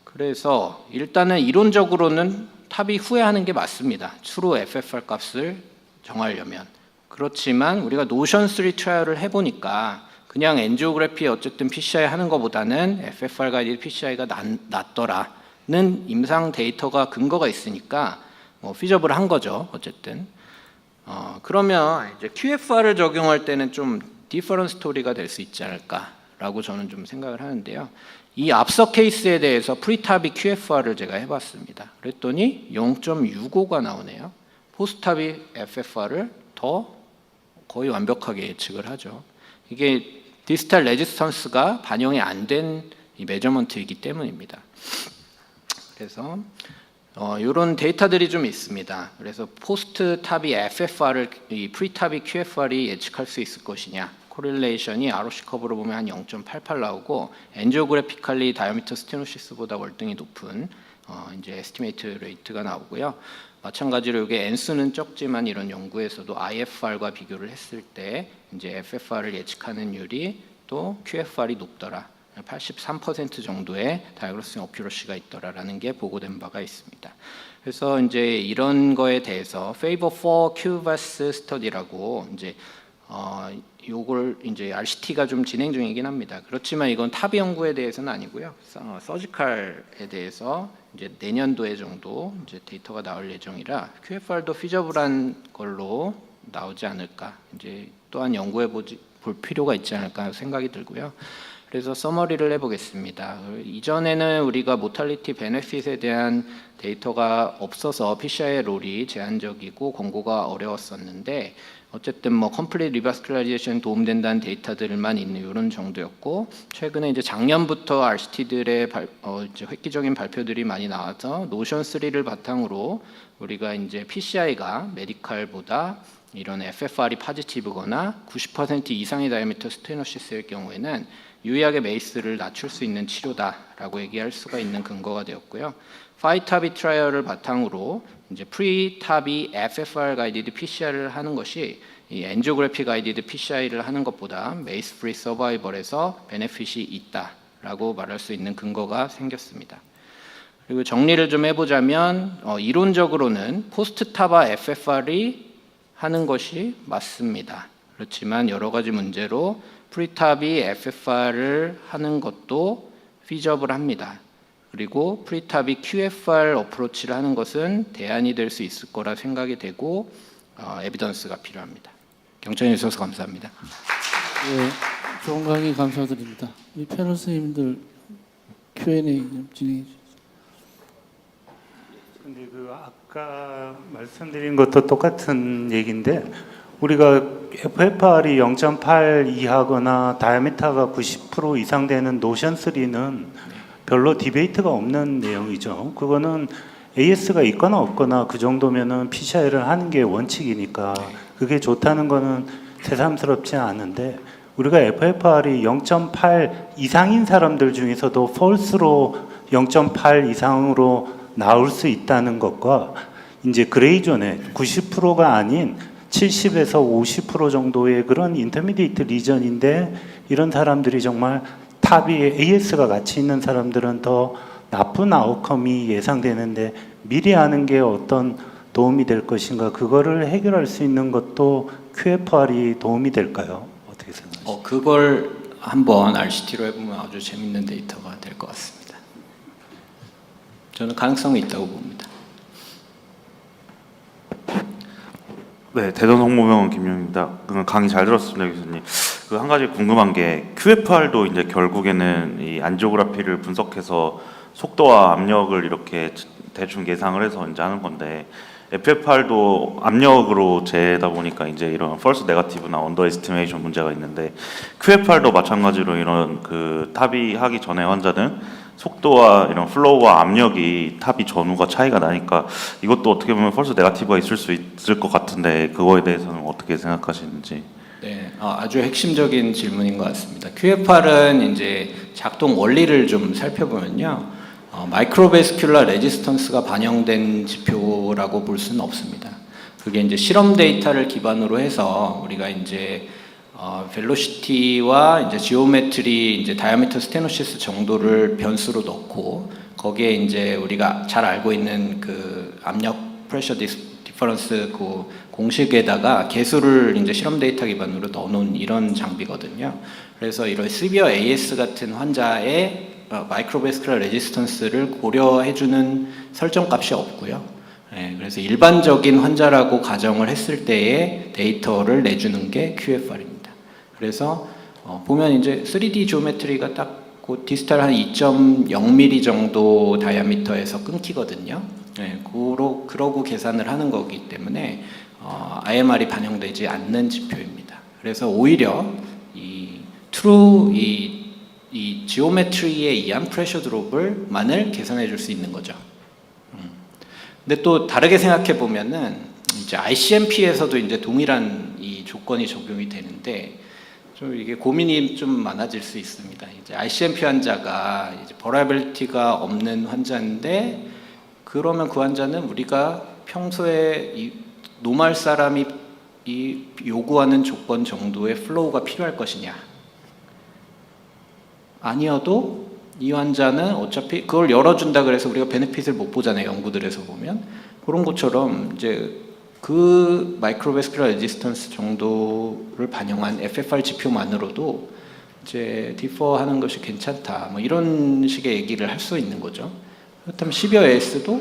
그래서 일단은 이론적으로는 탑이 후에 하는 게 맞습니다. 추후 FFR 값을 정하려면. 그렇지만 우리가 노션 3 트라이얼을 해보니까 그냥 엔지오그래피 어쨌든 PCI 하는 것보다는 FFR 가이드 PCI가 낫더라는 임상 데이터가 근거가 있으니까 뭐 피저블한 거죠. 어쨌든 그러면 이제 QFR을 적용할 때는 좀 디퍼런 스토리가 될 수 있지 않을까라고 저는 좀 생각을 하는데요. 이 앞서 케이스에 대해서 프리탑이 QFR을 제가 해봤습니다. 그랬더니 0.65가 나오네요. 포스탑이 FFR을 더 거의 완벽하게 예측을 하죠. 이게 디스탈 레지스턴스가 반영이 안 된 메저먼트이기 때문입니다. 그래서 이런 데이터들이 좀 있습니다. 그래서 포스트 탑이 FFR을, 이 프리 탑이 QFR이 예측할 수 있을 것이냐. 코릴레이션이 ROC 커브로 보면 한 0.88 나오고, 엔지오그래피컬리 다이아미터 스테노시스보다 월등히 높은 이제 에스티메이트 레이트가 나오고요. 마찬가지로 이게 N수는 적지만 이런 연구에서도 IFR과 비교를 했을 때 이제 FFR을 예측하는 율이 또 QFR이 높더라. 83% 정도의 다이그노스팅 어큐러시가 있더라라는 게 보고된 바가 있습니다. 그래서 이제 이런 거에 대해서 Favor for QVAS 스터디라고 이제 요걸 이제 RCT가 좀 진행 중이긴 합니다. 그렇지만 이건 탑의 연구에 대해서는 아니고요. 서지컬에 대해서 이제 내년도에 정도 이제 데이터가 나올 예정이라 QFR도 피저블한 걸로 나오지 않을까. 이제 또한 연구해 볼 필요가 있지 않을까 생각이 들고요. 그래서 서머리를 해보겠습니다. 이전에는 우리가 모탈리티 베네핏에 대한 데이터가 없어서 PCI의 롤이 제한적이고 권고가 어려웠었는데, 어쨌든 뭐 컴플릿 리바스큘라이제이션 도움된다는 데이터들만 있는 이런 정도였고, 최근에 이제 작년부터 RCT들의 이제 획기적인 발표들이 많이 나와서 노션 3를 바탕으로 우리가 이제 PCI가 메디칼보다 이런 FFR이 파지티브거나 90% 이상의 다이아미터 스테노시스일 경우에는 유의하게 메이스를 낮출 수 있는 치료다라고 얘기할 수가 있는 근거가 되었고요. 파이타비 트라이얼을 바탕으로 이제 프리타비 FFR 가이디드 PCI를 하는 것이 이 엔지오그래피 가이디드 PCI를 하는 것보다 메이스 프리 서바이벌에서 베네핏이 있다라고 말할 수 있는 근거가 생겼습니다. 그리고 정리를 좀 해보자면 이론적으로는 포스트 타바 FFR이 하는 것이 맞습니다. 그렇지만 여러 가지 문제로 프리탑이 FFR을 하는 것도 피저블합니다. 그리고 프리탑이 QFR 어프로치를 하는 것은 대안이 될 수 있을 거라 생각이 되고 에비던스가 필요합니다. 경청해 주셔서 감사합니다.
네, 좋은 강의 감사드립니다. 우리 패널 선생님들 Q&A 좀 진행해 주세요.
근데 그 아까 말씀드린 것도 똑같은 얘기인데, 우리가 FFR이 0.8 이하거나 다이아미터가 90% 이상 되는 노션 3는 별로 디베이트가 없는 내용이죠. 그거는 AS가 있거나 없거나 그 정도면은 PCI를 하는 게 원칙이니까 그게 좋다는 거는 새삼스럽지 않은데 우리가 FFR이 0.8 이상인 사람들 중에서도 false로 0.8 이상으로 나올 수 있다는 것과 이제 그레이존에 90%가 아닌 70에서 50% 정도의 그런 인터미디에이트 리전인데 이런 사람들이 정말 탑이 AS가 같이 있는 사람들은 더 나쁜 아웃컴이 예상되는데 미리 아는 게 어떤 도움이 될 것인가 그거를 해결할 수 있는 것도 QFR이 도움이 될까요? 어떻게 생각하세요?
그걸 한번 RCT로 해보면 아주 재밌는 데이터가 될 것 같습니다. 저는 가능성이 있다고 봅니다.
네, 대전 홍보병원 김용입니다. 강의 잘 들었습니다, 교수님. 그 한 가지 궁금한 게 QFR도 이제 결국에는 이 안지오그래피를 분석해서 속도와 압력을 이렇게 대충 예상을 해서 이제 하는 건데 FFR도 압력으로 재다 보니까 이제 이런 false negative나 underestimation 문제가 있는데 QFR도 마찬가지로 이런 그 탑이하기 전에 환자는 속도와 이런 플로우와 압력이 탑이 전후가 차이가 나니까 이것도 어떻게 보면 false negative가 있을 수 있을 것 같은데 그거에 대해서는 어떻게 생각하시는지?
네, 아주 핵심적인 질문인 것 같습니다. QFR은 이제 작동 원리를 좀 살펴보면요, 마이크로베스큘라 레지스턴스가 반영된 지표라고 볼 수는 없습니다. 그게 이제 실험 데이터를 기반으로 해서 우리가 이제 벨로시티와 이제 지오메트리 이제 다이아미터 스테노시스 정도를 변수로 넣고 거기에 이제 우리가 잘 알고 있는 그 압력 프레셔 디퍼런스 그 공식에다가 개수를 이제 실험 데이터 기반으로 넣어놓은 이런 장비거든요. 그래서 이런 시비어 AS 같은 환자의 마이크로베스큘라 레지스턴스를 고려해주는 설정값이 없고요. 네, 그래서 일반적인 환자라고 가정을 했을 때의 데이터를 내주는 게 QFR입니다. 그래서 보면 이제 3D 지오메트리가 딱 그 디스탈 한 2.0mm 정도 다이아미터에서 끊기거든요. 네, 그러고 계산을 하는 거기 때문에 IMR이 반영되지 않는 지표입니다. 그래서 오히려 이 지오메트리에 의한 프레셔 드롭을 만을 계산해 줄 수 있는 거죠. 근데 또 다르게 생각해 보면은 이제 ICMP에서도 이제 동일한 이 조건이 적용이 되는데 좀 이게 고민이 좀 많아질 수 있습니다. 이제 ICMP 환자가 이제 버라빌리티가 없는 환자인데 그러면 그 환자는 우리가 평소에 이 노말 사람이 이 요구하는 조건 정도의 플로우가 필요할 것이냐? 아니어도 이 환자는 어차피 그걸 열어준다 그래서 우리가 베네핏을 못 보잖아요. 연구들에서 보면 그런 것처럼 이제 그 마이크로베스큘라 레지스턴스 정도를 반영한 FFR 지표만으로도 이제 디퍼하는 것이 괜찮다. 뭐 이런 식의 얘기를 할 수 있는 거죠. 그렇다면 시비어 AS도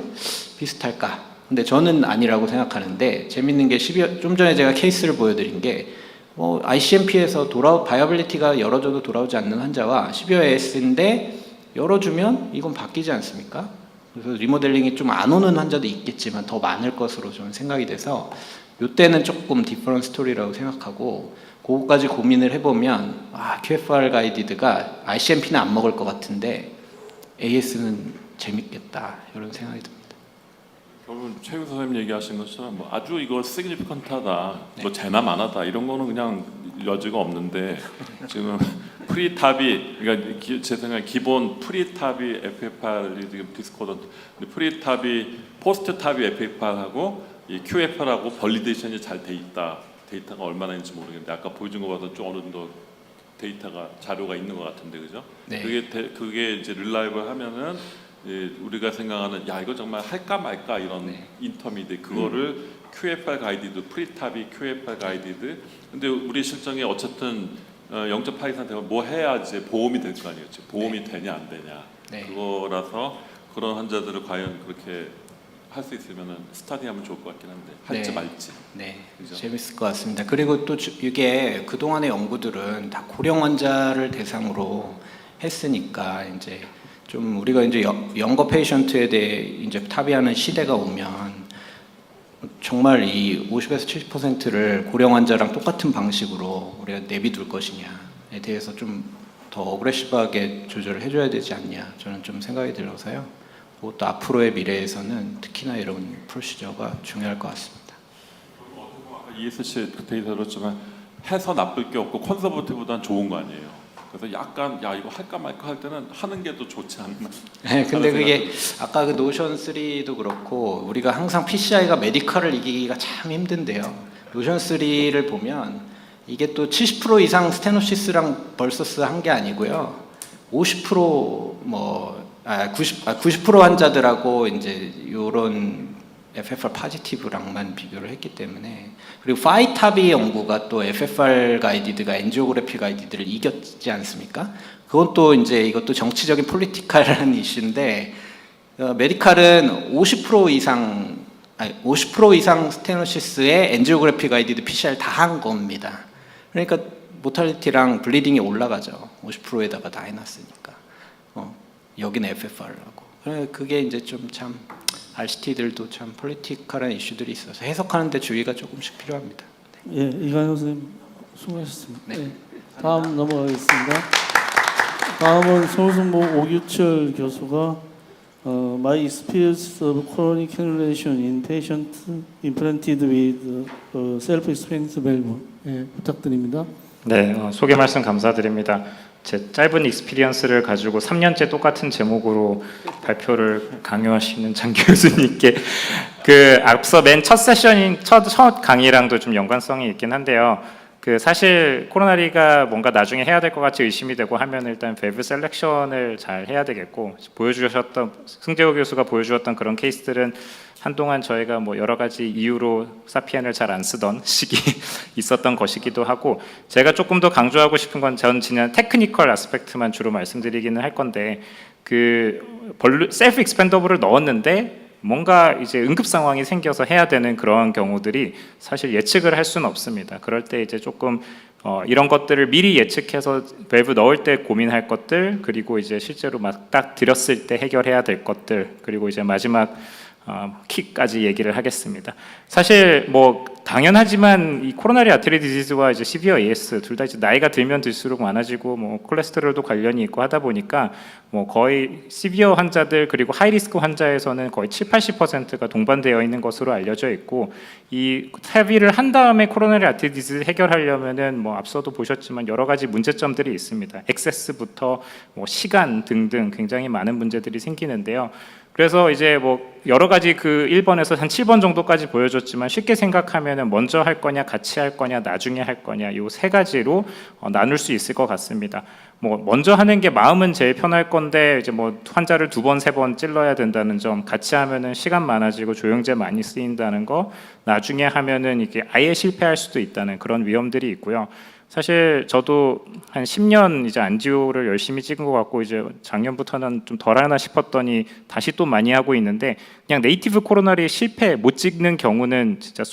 비슷할까? 근데 저는 아니라고 생각하는데 재밌는 게 좀 전에 제가 케이스를 보여드린 게 ICMP에서 바이어빌리티가 열어줘도 돌아오지 않는 환자와 시비어 AS인데 열어주면 이건 바뀌지 않습니까? 그래서 리모델링이 좀 안 오는 환자도 있겠지만 더 많을 것으로 저는 생각이 돼서 이때는 조금 디퍼런 스토리라고 생각하고 그거까지 고민을 해보면 QFR 가이디드가 ICMP는 안 먹을 것 같은데 AS는 재밌겠다 이런 생각이 듭니다.
결국은 최윤 선생님 얘기하신 것처럼 뭐 아주 이거 시그니피컨트하다, 뭐 재나만하다 이런 거는 그냥 여지가 없는데 지금 프리탑이 그러니까 제 생각에 기본 프리탑이 FFR이 지금 디스코던트, 프리탑이 포스트 탑이 FFR하고 이 QFR하고 벌리데이션이 잘 돼 있다. 데이터가 얼마나 있는지 모르겠는데 아까 보여준 거 봐서 좀 어느 정도 데이터가 자료가 있는 것 같은데 그죠?
네.
그게 이제 릴라이블 하면은 우리가 생각하는 야 이거 정말 할까 말까 이런 인터미디 그거를 QFR 가이디드 프리탑이 QFR 가이디드 근데 우리 실정에 어쨌든 0.8 이상 되면 뭐 해야지 보험이 될 거 아니겠죠. 보험이 되냐 안 되냐 그거라서 그런 환자들을 과연 그렇게 할 수 있으면 스타디하면 좋을 것 같긴 한데 할지 말지.
네,
그죠?
재밌을 것 같습니다. 그리고 또 이게 그 동안의 연구들은 다 고령 환자를 대상으로 했으니까 이제 좀 우리가 이제 영거 페이션트에 대해 이제 탑이하는 시대가 오면 정말 이 50에서 70%를 고령 환자랑 똑같은 방식으로 우리가 내비둘 것이냐에 대해서 좀 더 어그레시브하게 조절을 해줘야 되지 않냐 저는 좀 생각이 들어서요. 그것도 앞으로의 미래에서는 특히나 이런 프로시저가 중요할 것 같습니다.
ESC 데이터 들었지만 해서 나쁠 게 없고 컨서버티브보다는 좋은 거 아니에요. 그래서 약간 야 이거 할까 말까 할 때는 하는 게 더 좋지 않나.
네, 근데 그게 아까 그 노션 3도 그렇고 우리가 항상 PCI가 메디컬을 이기기가 참 힘든데요. 노션 3를 보면 이게 또 70% 이상 스테노시스랑 벌서스 한 게 아니고요. 90% 환자들하고 이제 요런 FFR 파지티브랑만 비교를 했기 때문에, 그리고 파이타비 연구가 또 FFR 가이디드가 엔지오그래피 가이디드를 이겼지 않습니까? 그건 또 이제 이것도 정치적인 폴리티컬한 이슈인데, 메디칼은 50% 이상 스테노시스에 엔지오그래피 가이디드 PCR 다 한 겁니다. 그러니까 모탈리티랑 블리딩이 올라가죠. 50%에다가 다 해놨으니까. 여기는 FFR라고. 그게 이제 좀 참 RCT들도 참 폴리티컬한 이슈들이 있어서 해석하는데 주의가 조금씩 필요합니다.
예, 이관영 선생님 수고하셨습니다.
네.
네. 다음 넘어가겠습니다. 다음은 서울성모 오규철 교수가 My experience of chronic cannulation in patient implanted with self-expanding valve. 예, 부탁드립니다.
네, 소개 말씀 감사드립니다. 제 짧은 익스피리언스를 가지고 3년째 똑같은 제목으로 발표를 강요하시는 장 교수님께 그 앞서 맨 첫 세션인 첫 강의랑도 좀 연관성이 있긴 한데요. 그 사실 코로나리가 뭔가 나중에 해야 될 것 같이 의심이 되고 하면 일단 밸브 셀렉션을 잘 해야 되겠고, 보여주셨던 승재호 교수가 보여주었던 그런 케이스들은 한동안 저희가 뭐 여러 가지 이유로 사피엔을 잘 안 쓰던 시기 있었던 것이기도 하고, 제가 조금 더 강조하고 싶은 건 전 지난 테크니컬 아스펙트만 주로 말씀드리기는 할 건데, 그 셀프 익스펜더블을 넣었는데 뭔가 이제 응급 상황이 생겨서 해야 되는 그런 경우들이 사실 예측을 할 수는 없습니다. 그럴 때 이제 조금 이런 것들을 미리 예측해서 밸브 넣을 때 고민할 것들, 그리고 이제 실제로 막 딱 들였을 때 해결해야 될 것들, 그리고 이제 마지막 킥까지 얘기를 하겠습니다. 사실 뭐 당연하지만 이 코로나리 아테리 디지즈와 이제 시비어 AS 둘 다 이제 나이가 들면 들수록 많아지고 뭐 콜레스테롤도 관련이 있고 하다 보니까 뭐 거의 시비어 환자들 그리고 하이리스크 환자에서는 거의 70-80%가 동반되어 있는 것으로 알려져 있고, 이 TAVI를 한 다음에 코로나리 아테리 디지즈 해결하려면은 뭐 앞서도 보셨지만 여러 가지 문제점들이 있습니다. 액세스부터 뭐 시간 등등 굉장히 많은 문제들이 생기는데요. 그래서 이제 뭐 여러 가지 그 1번에서 한 7번 정도까지 보여줬지만, 쉽게 생각하면은 먼저 할 거냐, 같이 할 거냐, 나중에 할 거냐, 요 세 가지로 나눌 수 있을 것 같습니다. 뭐 먼저 하는 게 마음은 제일 편할 건데, 이제 뭐 환자를 2번, 3번 찔러야 된다는 점, 같이 하면은 시간 많아지고 조영제 많이 쓰인다는 거, 나중에 하면은 이게 아예 실패할 수도 있다는 그런 위험들이 있고요. 사실 저도 한 10년 이제 안지오를 열심히 찍은 것 같고, 이제 작년부터는 좀 덜하나 싶었더니 다시 또 많이 하고 있는데, 그냥 네이티브 코로나리 실패 못 찍는 경우는 진짜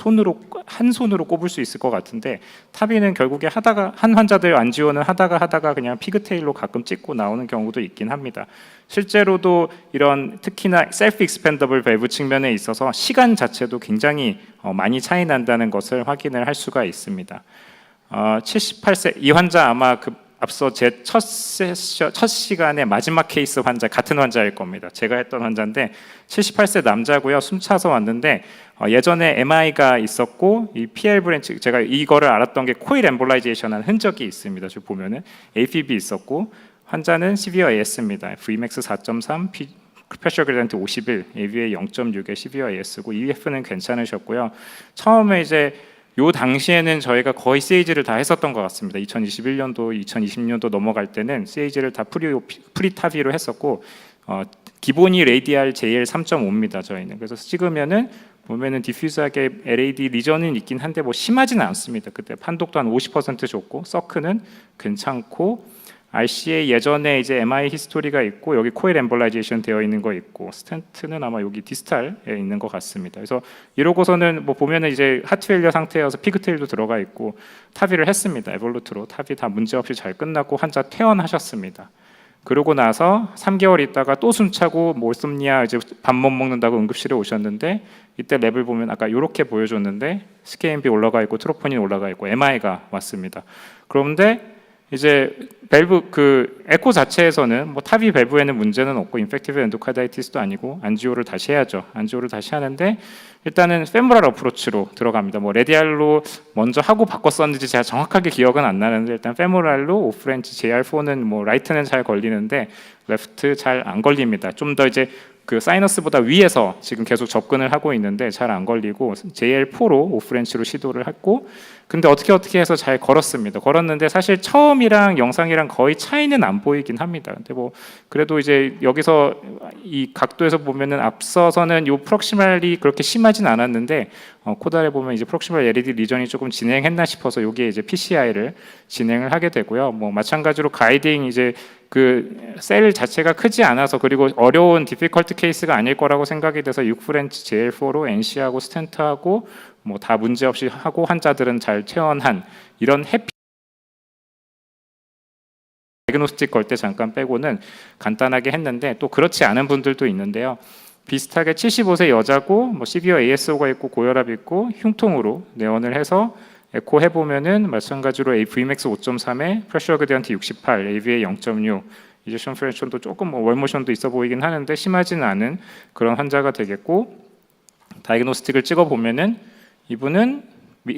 한 손으로 꼽을 수 있을 것 같은데, 타비는 결국에 하다가 한 환자들 안지오는 하다가 그냥 피그테일로 가끔 찍고 나오는 경우도 있긴 합니다. 실제로도 이런 특히나 셀프 익스펜더블 밸브 측면에 있어서 시간 자체도 굉장히 많이 차이 난다는 것을 확인을 할 수가 있습니다. 78세 이 환자 아마 그 앞서 제 첫 시간에 마지막 케이스 환자 같은 환자일 겁니다. 제가 했던 환자인데 78세 남자고요. 숨 차서 왔는데 예전에 MI가 있었고 이 PL 브랜치, 제가 이거를 알았던 게 코일 엠볼라이제이션한 흔적이 있습니다. 지금 보면은 AFib 있었고, 환자는 시비어 AS입니다. Vmax 4.3, 프레셔 그레디언트 51, AVA 0.6의 시비어 AS고 EF는 괜찮으셨고요. 처음에 이제 요 당시에는 저희가 거의 CAG를 다 했었던 것 같습니다. 2021년도, 2020년도 넘어갈 때는 CAG를 다 프리타비로 했었고, 기본이 레디알 JL 3.5입니다. 저희는. 그래서 찍으면은 보면은 디퓨즈하게 LAD 리전은 있긴 한데 뭐 심하지는 않습니다. 그때 판독도 한 50% 줬고, 서크는 괜찮고, RCA 예전에 이제 MI 히스토리가 있고, 여기 코일 엠볼라이제이션 되어 있는 거 있고, 스텐트는 아마 여기 디스탈에 있는 것 같습니다. 그래서 이러고서는 뭐 보면은 이제 하트페일리어 상태여서 피그테일도 들어가 있고, 타비를 했습니다. 에볼루트로 타비 다 문제 없이 잘 끝났고 환자 퇴원하셨습니다. 그러고 나서 3개월 있다가 또 숨차고 몰솜니아 이제 밥 못 먹는다고 응급실에 오셨는데, 이때 랩을 보면 아까 이렇게 보여줬는데 스케인비 올라가 있고 트로포닌 올라가 있고 MI가 왔습니다. 그런데 이제 밸브 그 에코 자체에서는 뭐 탑이 밸브에는 문제는 없고 인펙티브 엔도카다이티스도 아니고 안지오를 다시 해야죠. 안지오를 다시 하는데 일단은 페모랄 어프로치로 들어갑니다. 뭐 레디알로 먼저 하고 바꿨었는지 제가 정확하게 기억은 안 나는데 일단 페모랄로 오프렌치 JR4는 뭐 라이트는 잘 걸리는데 레프트 잘 안 걸립니다. 좀 더 이제 그 사이너스보다 위에서 지금 계속 접근을 하고 있는데 잘 안 걸리고 JL4로 오프렌치로 시도를 했고 근데 어떻게 해서 잘 걸었습니다. 걸었는데 사실 처음이랑 영상이랑 거의 차이는 안 보이긴 합니다. 근데 뭐 그래도 이제 여기서 이 각도에서 보면은 앞서서는 요 프록시말이 그렇게 심하진 않았는데 코달에 보면 이제 프록시말 LED 리전이 조금 진행했나 싶어서 요게 이제 PCI를 진행을 하게 되고요. 뭐 마찬가지로 가이딩 이제 그 셀 자체가 크지 않아서 그리고 어려운 디피컬트 케이스가 아닐 거라고 생각이 돼서 6프렌치 JL4로 NC하고 스텐트하고 뭐 다 문제 없이 하고 환자들은 잘 퇴원한 이런 해피 다이그노스틱 걸 때 잠깐 빼고는 간단하게 했는데 또 그렇지 않은 분들도 있는데요. 비슷하게 75세 여자고 뭐 시비어 ASO가 있고 고혈압 있고 흉통으로 내원을 해서 에코 해보면은 마찬가지로 Vmax 5.3에 프레셔 그디언트 68, AVA 0.6, 이제션 프레션도 조금 뭐 월모션도 있어 보이긴 하는데 심하지는 않은 그런 환자가 되겠고 다이그노스틱을 찍어 보면은 이분은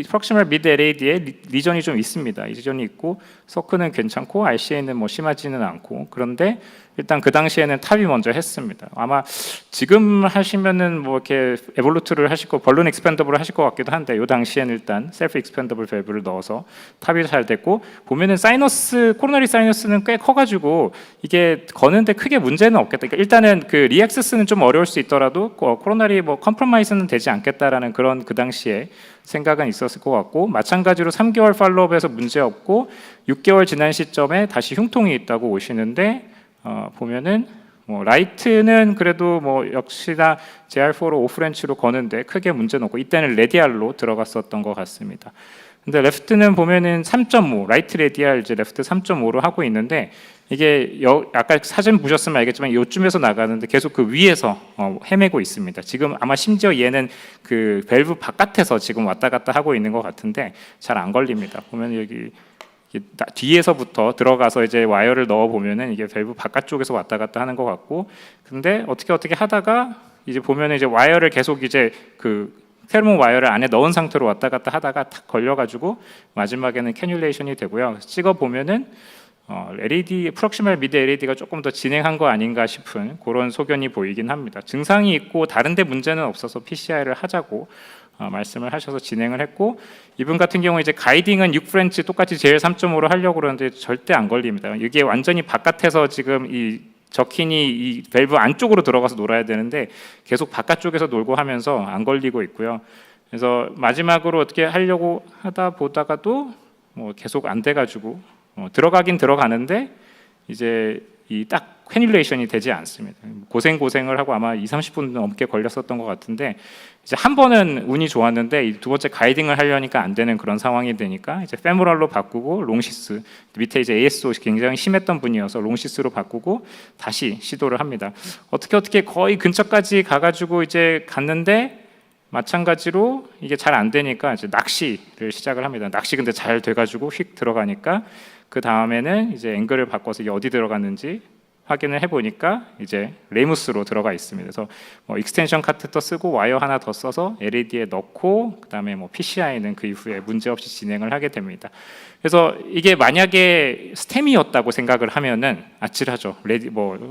프록시멀 미드 LAD에 리전이 좀 있습니다. 리전이 있고 서크는 괜찮고 RCA는 뭐 심하지는 않고 그런데 일단 그 당시에는 탑이 먼저 했습니다. 아마 지금 하시면은 뭐 이렇게 에볼루트를 하실 거 벌룬 익스펜더블을 하실 것 같기도 한데 이 당시에는 일단 셀프 익스펜더블 밸브를 넣어서 탑이 잘 됐고 보면은 사이너스 코로너리 사이너스는 꽤 커가지고 이게 거는데 크게 문제는 없겠다. 그러니까 일단은 그 리액세스는 좀 어려울 수 있더라도 코로너리 뭐 컴프로마이즈는 되지 않겠다라는 그런 그 당시에 생각은 있었을 것 같고 마찬가지로 3개월 팔로업에서 문제 없고 6개월 지난 시점에 다시 흉통이 있다고 오시는데 보면은 뭐 라이트는 그래도 뭐 역시나 JR4로 오프렌치로 거는데 크게 문제는 없고 이때는 레디알로 들어갔었던 것 같습니다. 근데 레프트는 보면은 3.5 라이트 레디알 이제 레프트 3.5로 하고 있는데 이게 아까 사진 보셨으면 알겠지만 이쯤에서 나가는데 계속 그 위에서 헤매고 있습니다. 지금 아마 심지어 얘는 그 밸브 바깥에서 지금 왔다 갔다 하고 있는 것 같은데 잘 안 걸립니다. 보면 여기 뒤에서부터 들어가서 이제 와이어를 넣어 보면은 이게 밸브 바깥쪽에서 왔다 갔다 하는 것 같고 근데 어떻게 하다가 이제 보면은 이제 와이어를 계속 이제 그 테르모 와이어를 안에 넣은 상태로 왔다 갔다 하다가 탁 걸려가지고 마지막에는 캐뉼레이션이 되고요. 찍어 보면은 LED 프록시멀 미드 LED가 조금 더 진행한 거 아닌가 싶은 그런 소견이 보이긴 합니다. 증상이 있고 다른데 문제는 없어서 PCI를 하자고 말씀을 하셔서 진행을 했고 이분 같은 경우 이제 가이딩은 6프렌치 똑같이 JL 3.5로 하려고 그러는데 절대 안 걸립니다. 이게 완전히 바깥에서 지금 이 저킨이 이 밸브 안쪽으로 들어가서 놀아야 되는데 계속 바깥쪽에서 놀고 하면서 안 걸리고 있고요. 그래서 마지막으로 어떻게 하려고 하다 보다가도 뭐 계속 안 돼가지고 들어가긴 들어가는데 이제 이 딱 캐뉼레이션이 되지 않습니다. 고생을 하고 아마 2-30분 넘게 걸렸었던 것 같은데 이제 한 번은 운이 좋았는데 이 두 번째 가이딩을 하려니까 안 되는 그런 상황이 되니까 이제 페모랄로 바꾸고 롱시스 밑에 이제 ASO 굉장히 심했던 분이어서 롱시스로 바꾸고 다시 시도를 합니다. 어떻게 거의 근처까지 가가지고 이제 갔는데 마찬가지로 이게 잘 안 되니까 이제 낚시를 시작을 합니다. 낚시 근데 잘 돼가지고 휙 들어가니까 그 다음에는 이제 앵글을 바꿔서 이게 어디 들어갔는지 확인을 해보니까 이제 레무스로 들어가 있습니다. 그래서 뭐 익스텐션 카테터 쓰고 와이어 하나 더 써서 LED에 넣고 그다음에 뭐 PCI는 그 이후에 문제 없이 진행을 하게 됩니다. 그래서 이게 만약에 스테미였다고 생각을 하면은 아찔하죠.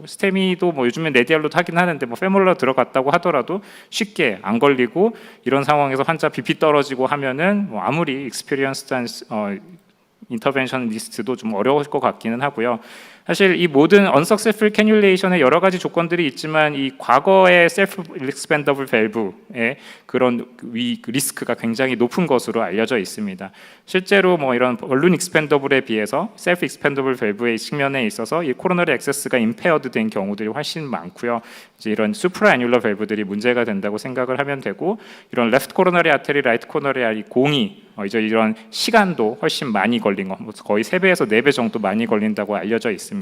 스테미도 뭐 요즘엔 레디알로도 하긴 하는데 뭐 페몰러 들어갔다고 하더라도 쉽게 안 걸리고 이런 상황에서 환자 BP 떨어지고 하면은 뭐 아무리 익스피리언스한 인터벤션 리스트도 좀 어려울 것 같기는 하고요. 사실 이 모든 unsuccessful cannulation에 여러 가지 조건들이 있지만 이 과거의 self expandable valve의 그런 리스크가 굉장히 높은 것으로 알려져 있습니다. 실제로 뭐 이런 balloon expandable에 비해서 self expandable valve의 측면에 있어서 이 coronary access가 impaired 된 경우들이 훨씬 많고요. 이제 이런 supraannular valve들이 문제가 된다고 생각을 하면 되고 이런 left coronary artery, right coronary artery 공이 이제 이런 시간도 훨씬 많이 걸린 거, 거의 3배에서 4배 정도 많이 걸린다고 알려져 있습니다.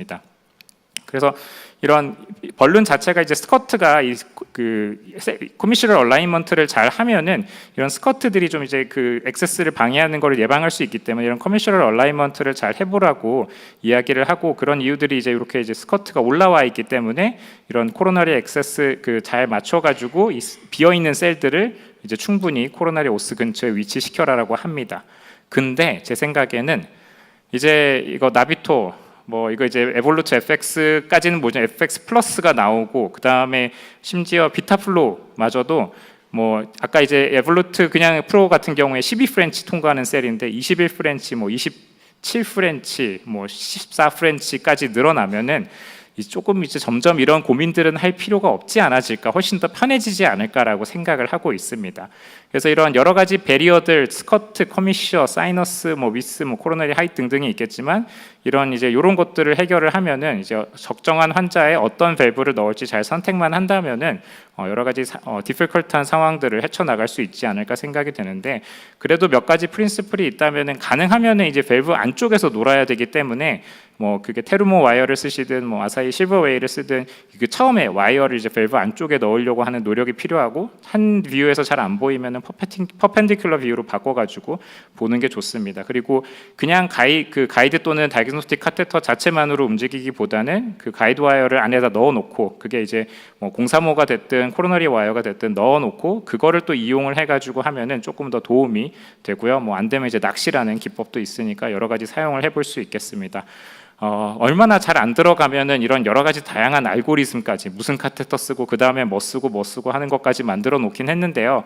그래서 이런 벌룬 자체가 이제 스커트가 코미셔널 얼라인먼트를 잘 하면은 이런 스커트들이 좀 이제 그 액세스를 방해하는 것을 예방할 수 있기 때문에 이런 커미셔널 얼라인먼트를 잘 해보라고 이야기를 하고, 그런 이유들이 이제 이렇게 이제 스커트가 올라와 있기 때문에 이런 코로나리 액세스 그 잘 맞춰가지고 비어 있는 셀들을 이제 충분히 코로나리 오스 근처에 위치시켜라라고 합니다. 근데 제 생각에는 이제 이거 나비토 뭐 이거 이제 에볼루트 FX까지는 뭐죠? FX 플러스가 나오고 그 다음에 심지어 비타플로마저도 뭐 아까 이제 에볼루트 그냥 프로 같은 경우에 12프렌치 통과하는 셀인데 21프렌치 뭐 27프렌치 뭐 14프렌치까지 늘어나면은 조금 이제 점점 이런 고민들은 할 필요가 없지 않아질까, 훨씬 더 편해지지 않을까라고 생각을 하고 있습니다. 그래서 이런 여러 가지 배리어들, 스커트, 커미셔, 사이너스, 뭐 위스, 뭐 코로나리 하이트 등등이 있겠지만 이런 이제 이런 것들을 해결을 하면은 이제 적정한 환자에 어떤 밸브를 넣을지 잘 선택만 한다면은 여러 가지 디피컬트한 상황들을 헤쳐나갈 수 있지 않을까 생각이 되는데, 그래도 몇 가지 프린시플이 있다면은 가능하면은 이제 밸브 안쪽에서 놀아야 되기 때문에 뭐 그게 테르모 와이어를 쓰시든 뭐 아사히 실버웨이를 쓰든 그 처음에 와이어를 이제 밸브 안쪽에 넣으려고 하는 노력이 필요하고, 한 뷰에서 잘 안 보이면은 퍼펜디큘러 뷰로 바꿔가지고 보는 게 좋습니다. 그리고 그냥 가이드 또는 다이그노스틱 카테터 자체만으로 움직이기보다는 그 가이드 와이어를 안에다 넣어놓고, 그게 이제 뭐 035가 됐든 코로너리 와이어가 됐든 넣어놓고 그거를 또 이용을 해가지고 하면은 조금 더 도움이 되고요. 뭐 안 되면 이제 낚시라는 기법도 있으니까 여러 가지 사용을 해볼 수 있겠습니다. 얼마나 잘 안 들어가면은 이런 여러 가지 다양한 알고리즘까지 무슨 카테터 쓰고 그 다음에 뭐 쓰고 하는 것까지 만들어 놓긴 했는데요.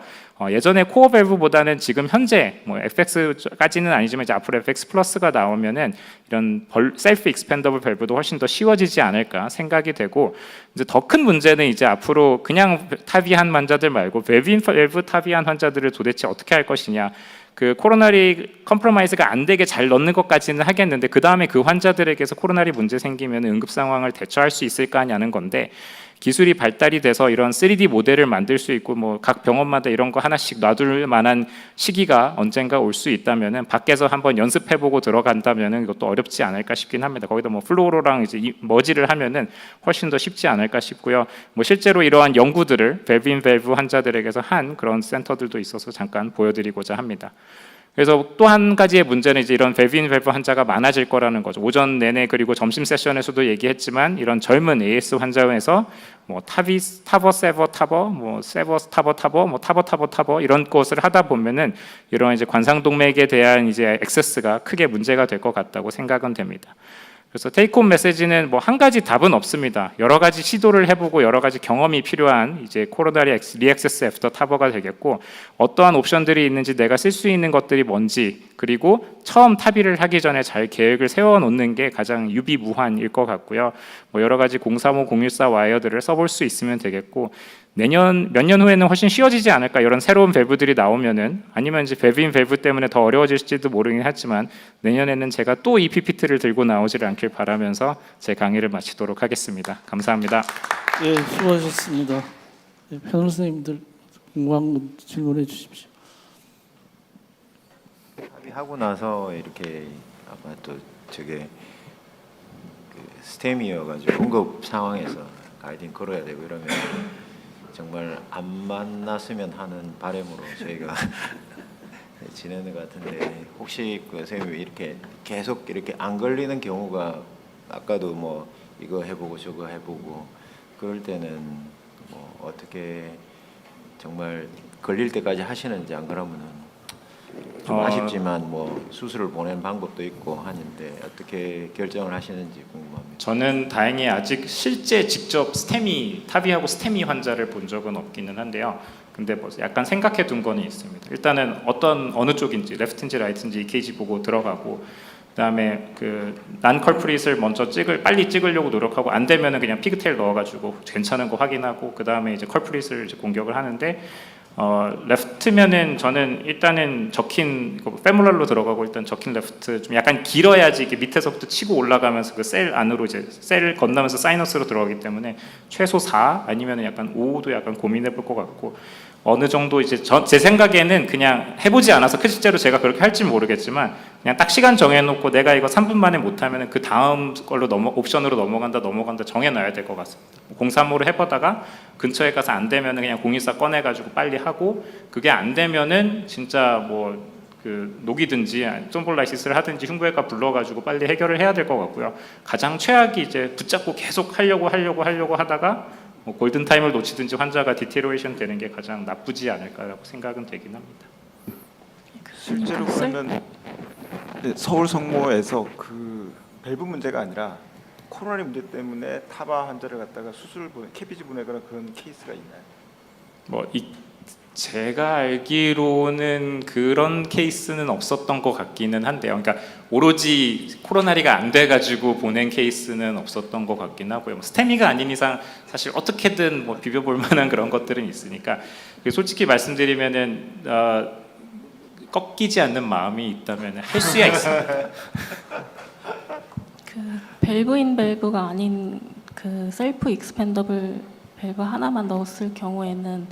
예전에 코어 밸브보다는 지금 현재 뭐 FX까지는 아니지만 이제 앞으로 FX 플러스가 나오면은 이런 셀프 익스펜더블 밸브도 훨씬 더 쉬워지지 않을까 생각이 되고, 이제 더 큰 문제는 이제 앞으로 그냥 타비한 환자들 말고 밸브 타비한 환자들을 도대체 어떻게 할 것이냐. 그 코로나리 컴프로마이즈가 안 되게 잘 넣는 것까지는 하겠는데 그 다음에 그 환자들에게서 코로나리 문제 생기면 응급 상황을 대처할 수 있을까냐는 건데, 기술이 발달이 돼서 이런 3D 모델을 만들 수 있고 뭐 각 병원마다 이런 거 하나씩 놔둘 만한 시기가 언젠가 올 수 있다면은 밖에서 한번 연습해보고 들어간다면은 이것도 어렵지 않을까 싶긴 합니다. 거기다 뭐 플로로랑 이제 머지를 하면은 훨씬 더 쉽지 않을까 싶고요. 뭐 실제로 이러한 연구들을 밸브인 밸브 환자들에게서 한 그런 센터들도 있어서 잠깐 보여드리고자 합니다. 그래서 또 한 가지의 문제는 이제 이런 밸브인 밸브 환자가 많아질 거라는 거죠. 오전 내내 그리고 점심 세션에서도 얘기했지만 이런 젊은 AS 환자에서 뭐 타버 세버 타버 뭐 세버 타버 뭐 타버 이런 것을 하다 보면은 이런 이제 관상동맥에 대한 이제 액세스가 크게 문제가 될 것 같다고 생각은 됩니다. 그래서 테이크홈 메시지는 뭐 한 가지 답은 없습니다. 여러 가지 시도를 해보고 여러 가지 경험이 필요한 이제 코로나리 리액세스 애프터 타버가 되겠고, 어떠한 옵션들이 있는지 내가 쓸 수 있는 것들이 뭔지, 그리고 처음 타비를 하기 전에 잘 계획을 세워놓는 게 가장 유비무환일 것 같고요. 뭐 여러 가지 035, 014 와이어들을 써볼 수 있으면 되겠고, 몇 년 후에는 훨씬 쉬워지지 않을까, 이런 새로운 밸브들이 나오면은. 아니면 이제 밸브인 밸브 때문에 더 어려워질지도 모르긴 하지만 내년에는 제가 또 이 PPT를 들고 나오지를 않길 바라면서 제 강의를 마치도록 하겠습니다. 감사합니다.
예, 수고하셨습니다. 예, 패널 선생님들 궁금한 건 질문해 주십시오.
하고 나서 이렇게 아마 또 저게 그 스템이어가지고 응급 상황에서 가이딩 걸어야 되고 이러면 정말 안 만났으면 하는 바람으로 저희가 지내는 것 같은데, 혹시 그 선생님이 이렇게 계속 이렇게 안 걸리는 경우가, 아까도 뭐 이거 해보고 저거 해보고 그럴 때는 뭐 어떻게 정말 걸릴 때까지 하시는지, 안 그러면은 좀 아쉽지만 뭐 수술을 보내는 방법도 있고 하는데 어떻게 결정을 하시는지 궁금합니다.
저는 다행히 아직 실제 직접 타비하고 스테미 환자를 본 적은 없기는 한데요. 근데 뭐 약간 생각해 둔 거는 있습니다. 일단은 어느 쪽인지, 레프트인지 라이트인지 EKG 보고 들어가고, 그다음에 그 난컬프릿을 먼저 빨리 찍으려고 노력하고, 안 되면은 그냥 피그테일 넣어가지고 괜찮은 거 확인하고, 그다음에 이제 컬프릿을 이제 공격을 하는데, 레프트면은 저는 일단은 적힌 페몰랄로 들어가고, 일단 적힌 레프트 좀 약간 길어야지 이게 밑에서부터 치고 올라가면서 그 셀 안으로 이제 셀을 건너면서 사이너스로 들어가기 때문에 최소 4 아니면은 약간 5도 약간 고민해볼 것 같고, 어느 정도 이제 제 생각에는 그냥 해보지 않아서 실제로 제가 그렇게 할지 모르겠지만 그냥 딱 시간 정해놓고 내가 이거 3분 만에 못하면 그 다음 걸로 옵션으로 넘어간다 정해놔야 될 것 같습니다. 035로 해보다가 근처에 가서 안 되면은 그냥 014 꺼내가지고 빨리 하고, 그게 안 되면은 진짜 뭐 그 녹이든지 톰볼라이시스를 하든지 흉부외과 불러가지고 빨리 해결을 해야 될 것 같고요. 가장 최악이 이제 붙잡고 계속 하려고 하다가 뭐 골든 타임을 놓치든지 환자가 디테로레이션 되는 게 가장 나쁘지 않을까라고 생각은 되긴 합니다.
실제로 그러면 서울 성모에서 그 밸브 문제가 아니라 코로나 문제 때문에 타바 환자를 갖다가 수술 캐비지 보내거나 그런 케이스가 있나요?
제가 알기로는 그런 케이스는 없었던 것 같기는 한데요. 그러니까 오로지 코로나리가 안 돼가지고 보낸 케이스는 없었던 것 같긴 하고요. 스테미가 아닌 이상 사실 어떻게든 뭐 비벼볼 만한 그런 것들은 있으니까, 솔직히 말씀드리면은 꺾이지 않는 마음이 있다면 할 수야 있습니다.
그 밸브인 밸브가 아닌 그 셀프 익스펜더블 밸브 하나만 넣었을 경우에는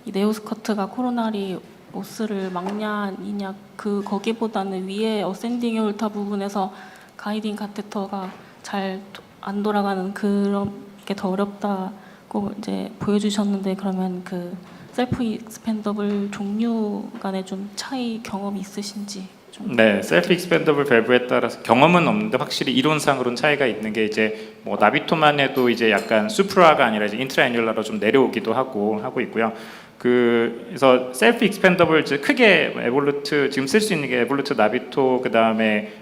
이 네오스커트가 코로나리 오스를 막냐 아니냐, 거기보다는 위에 어센딩 홀타 부분에서 가이딩 카테터가 잘 안 돌아가는 그런 게 더 어렵다고 이제 보여주셨는데, 그러면 그 셀프 익스펜더블 종류 간에 좀 차이 경험이 있으신지 좀.
네, 셀프 익스펜더블 밸브에 따라서 경험은 없는데 확실히 이론상으로는 차이가 있는 게, 이제 뭐 나비토만 해도 이제 약간 수프라가 아니라 이제 인트라애뉴라로 좀 내려오기도 하고 있고요. 그래서 셀프 익스펜더블 크게 에볼루트 지금 쓸 수 있는 게 에볼루트, 나비토, 그 다음에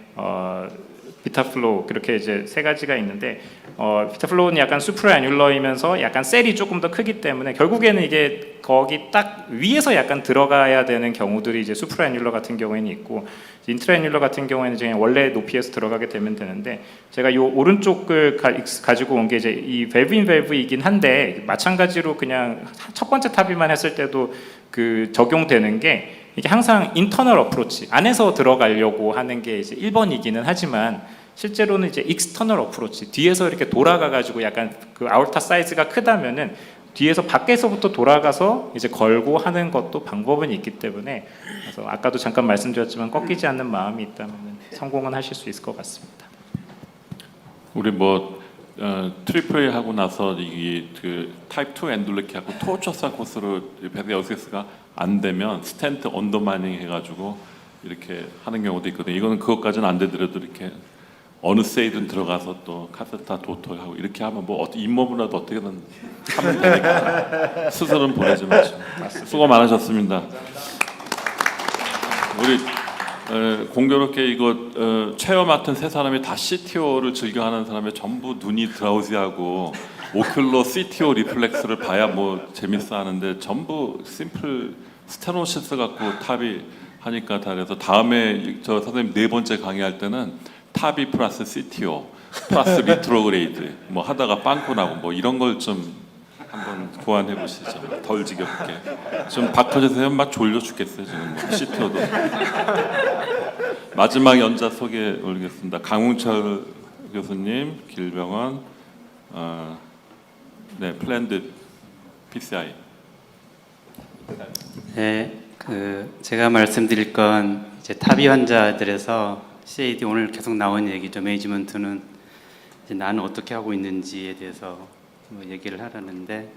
비타플로우, 그렇게 이제 세 가지가 있는데, 비타플로우는 약간 수프라애뉴러이면서 약간 셀이 조금 더 크기 때문에 결국에는 이게 거기 딱 위에서 약간 들어가야 되는 경우들이 이제 수프라애뉴러 같은 경우에는 있고, 인트라애뉴러 같은 경우에는 이제 원래 높이에서 들어가게 되면 되는데, 제가 요 오른쪽을 가지고 온 게 이제 이 밸브인 밸브이긴 한데, 마찬가지로 그냥 첫 번째 탑이만 했을 때도 그 적용되는 게, 이게 항상 인터널 어프로치 안에서 들어가려고 하는 게 이제 1번이기는 하지만, 실제로는 이제 익스터널 어프로치 뒤에서 이렇게 돌아가 가지고 약간 그 아orta 사이즈가 크다면은 뒤에서 밖에서부터 돌아가서 이제 걸고 하는 것도 방법은 있기 때문에, 그래서 아까도 잠깐 말씀드렸지만 꺾이지 않는 마음이 있다면 성공은 하실 수 있을 것 같습니다.
우리 트리플 A 하고 나서 그 타입 2 엔돌레키 하고 토처스한 코스로 베데오시스가 안 되면 스텐트 언더마이닝 해가지고 이렇게 하는 경우도 있거든요. 이거는 그것까지는 안 되더라도 이렇게 어느 세이든 들어가서 또 카세타 도토하고 이렇게 하면 뭐 잇몸이라도 어떻게든 하면 되니까 수술은 보내지 마시고. 수고 많으셨습니다. 우리 공교롭게 이거 체험 맡은 세 사람이 다 CTO를 즐겨하는 사람이 전부 눈이 드라우지하고 오큘러 CTO 리플렉스를 봐야 뭐 재밌어 하는데, 전부 심플 스테노시스 갖고 탑이 하니까 다. 그래서 다음에 저 선생님 4번째 강의할 때는 탑이 플러스 CTO 플러스 리트로그레이드 뭐 하다가 빵꾸 나고 뭐 이런 걸 좀 한번 고안해 보시죠. 덜 지겹게. 좀 박혀주세요. 막 졸려 죽겠어요 지금. 뭐 CTO도. 마지막 연자 소개 올리겠습니다. 강웅철 교수님, 길병원, 네, 플랜드 PCI.
네, 제가 말씀드릴 건 이제 타비 환자들에서 CAD 오늘 계속 나온 얘기죠. 매니지먼트는 이제 나는 어떻게 하고 있는지에 대해서 뭐 얘기를 하라는데,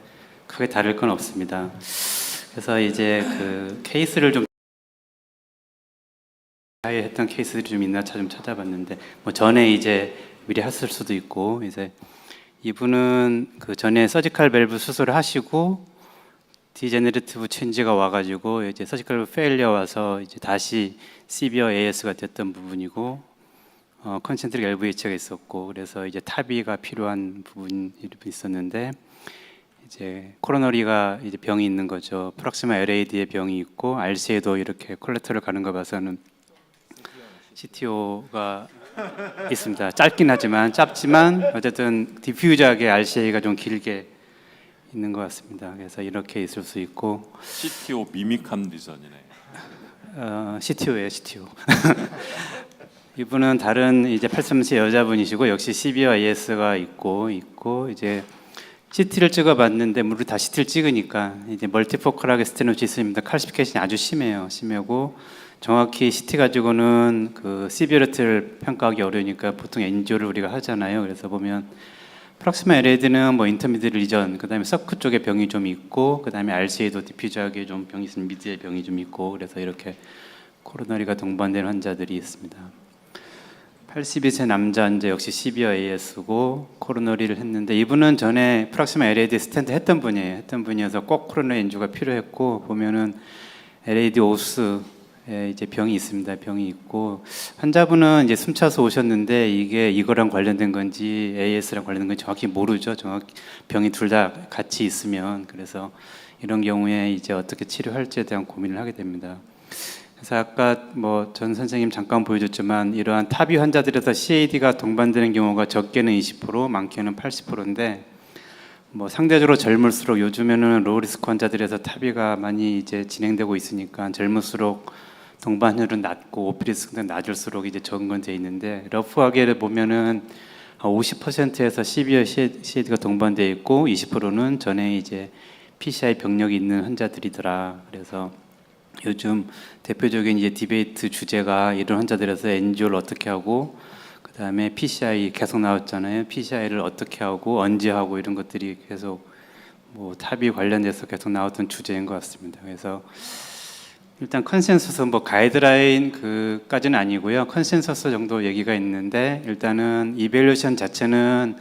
크게 다를 건 없습니다. 그래서 이제 그 케이스를 좀 했던 케이스들이 좀 있나 좀 찾아봤는데, 뭐 전에 이제 미리 했을 수도 있고, 이제 이분은 그 전에 서지컬 밸브 수술을 하시고 디제너레티브 체인지가 와가지고 이제 서지컬 페일리어 와서 이제 다시 시비어 AS가 됐던 부분이고, 컨센트릭 LVH가 있었고, 그래서 이제 타비가 필요한 부분이 있었는데, 이제 코로너리가 이제 병이 있는 거죠. 프락시마 LAD의 병이 있고, RC에도 이렇게 콜레터럴 가는 거 봐서는 CTO가 있습니다. 짧지만 어쨌든 디퓨저하게 RCA가 좀 길게 있는 것 같습니다. 그래서 이렇게 있을 수 있고.
CTO 미믹한 디자인이네.
CTO예요, CTO. 이분은 다른 이제 83세 여자분이시고, 역시 시비어 AS가 있고 이제 CT를 찍어봤는데, 물론 다 CT를 찍으니까 이제 멀티포컬하게 스테노시스입니다. 칼시피케이션이 아주 심하고 정확히 CT 가지고는 그 시비어리티를 평가하기 어려우니까 보통 엔지오를 우리가 하잖아요. 그래서 보면 프락시마 LAD는 뭐 인터미디얼 리전, 그다음에 서크 쪽에 병이 좀 있고, 그다음에 RCA도 디퓨저하게 좀 병이 있으면 미드에 병이 좀 있고, 그래서 이렇게 코로너리가 동반된 환자들이 있습니다. 82세 남자 환자 역시 시비어 AS고 코로너리를 했는데, 이분은 전에 프락시마 LAD 스탠드 했던 분이에요. 했던 분이어서 꼭 코로너 엔지오가 필요했고, 보면은 LAD 오스에 이제 병이 있습니다. 병이 있고, 환자분은 이제 숨차서 오셨는데 이게 이거랑 관련된 건지 AS랑 관련된 건지 정확히 모르죠. 정확히 병이 둘 다 같이 있으면. 그래서 이런 경우에 이제 어떻게 치료할지에 대한 고민을 하게 됩니다. 그래서 아까 뭐 전 선생님 잠깐 보여줬지만 이러한 타비 환자들에서 CAD가 동반되는 경우가 적게는 20%, 많게는 80%인데, 뭐 상대적으로 젊을수록 요즘에는 로우 리스크 환자들에서 타비가 많이 이제 진행되고 있으니까 젊을수록 동반율은 낮고 오피 리스크는 낮을수록 이제 적은 건 돼 있는데, 러프하게 보면은 50%에서 시비어 CAD가 동반되어 있고 20%는 전에 이제 PCI 병력이 있는 환자들이더라. 그래서 요즘 대표적인 이제 디베이트 주제가 이런 환자들에서 엔지오를 어떻게 하고, 그다음에 PCI 계속 나왔잖아요. PCI를 어떻게 하고 언제 하고 이런 것들이 계속 뭐 탑이 관련돼서 계속 나왔던 주제인 것 같습니다. 그래서 일단 컨센서스 뭐 가이드라인 그까지는 아니고요. 컨센서스 정도 얘기가 있는데, 일단은 이밸류에이션 자체는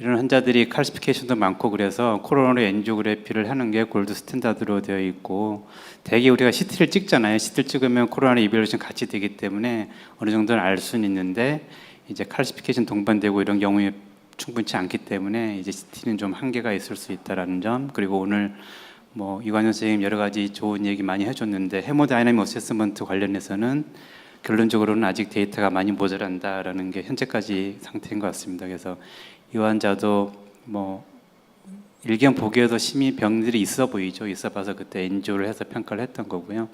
이런 환자들이 칼시피케이션도 많고 그래서 코로너리 엔지오그래피를 하는 게 골드 스탠다드로 되어 있고, 대개 우리가 CT를 찍잖아요. CT를 찍으면 코로너리 이밸류에이션 같이 되기 때문에 어느 정도는 알 수는 있는데, 이제 칼시피케이션 동반되고 이런 경우에 충분치 않기 때문에 이제 CT는 좀 한계가 있을 수 있다라는 점. 그리고 오늘 뭐 이관현 선생님 여러 가지 좋은 얘기 많이 해줬는데, 헤모다이나믹 어세스먼트 관련해서는 결론적으로는 아직 데이터가 많이 모자란다라는 게 현재까지 상태인 것 같습니다. 그래서 이 환자도 뭐 일견 보기에도 심히 병들이 있어 보이죠. 있어 봐서 그때 엔지오를 해서 평가를 했던 거고요.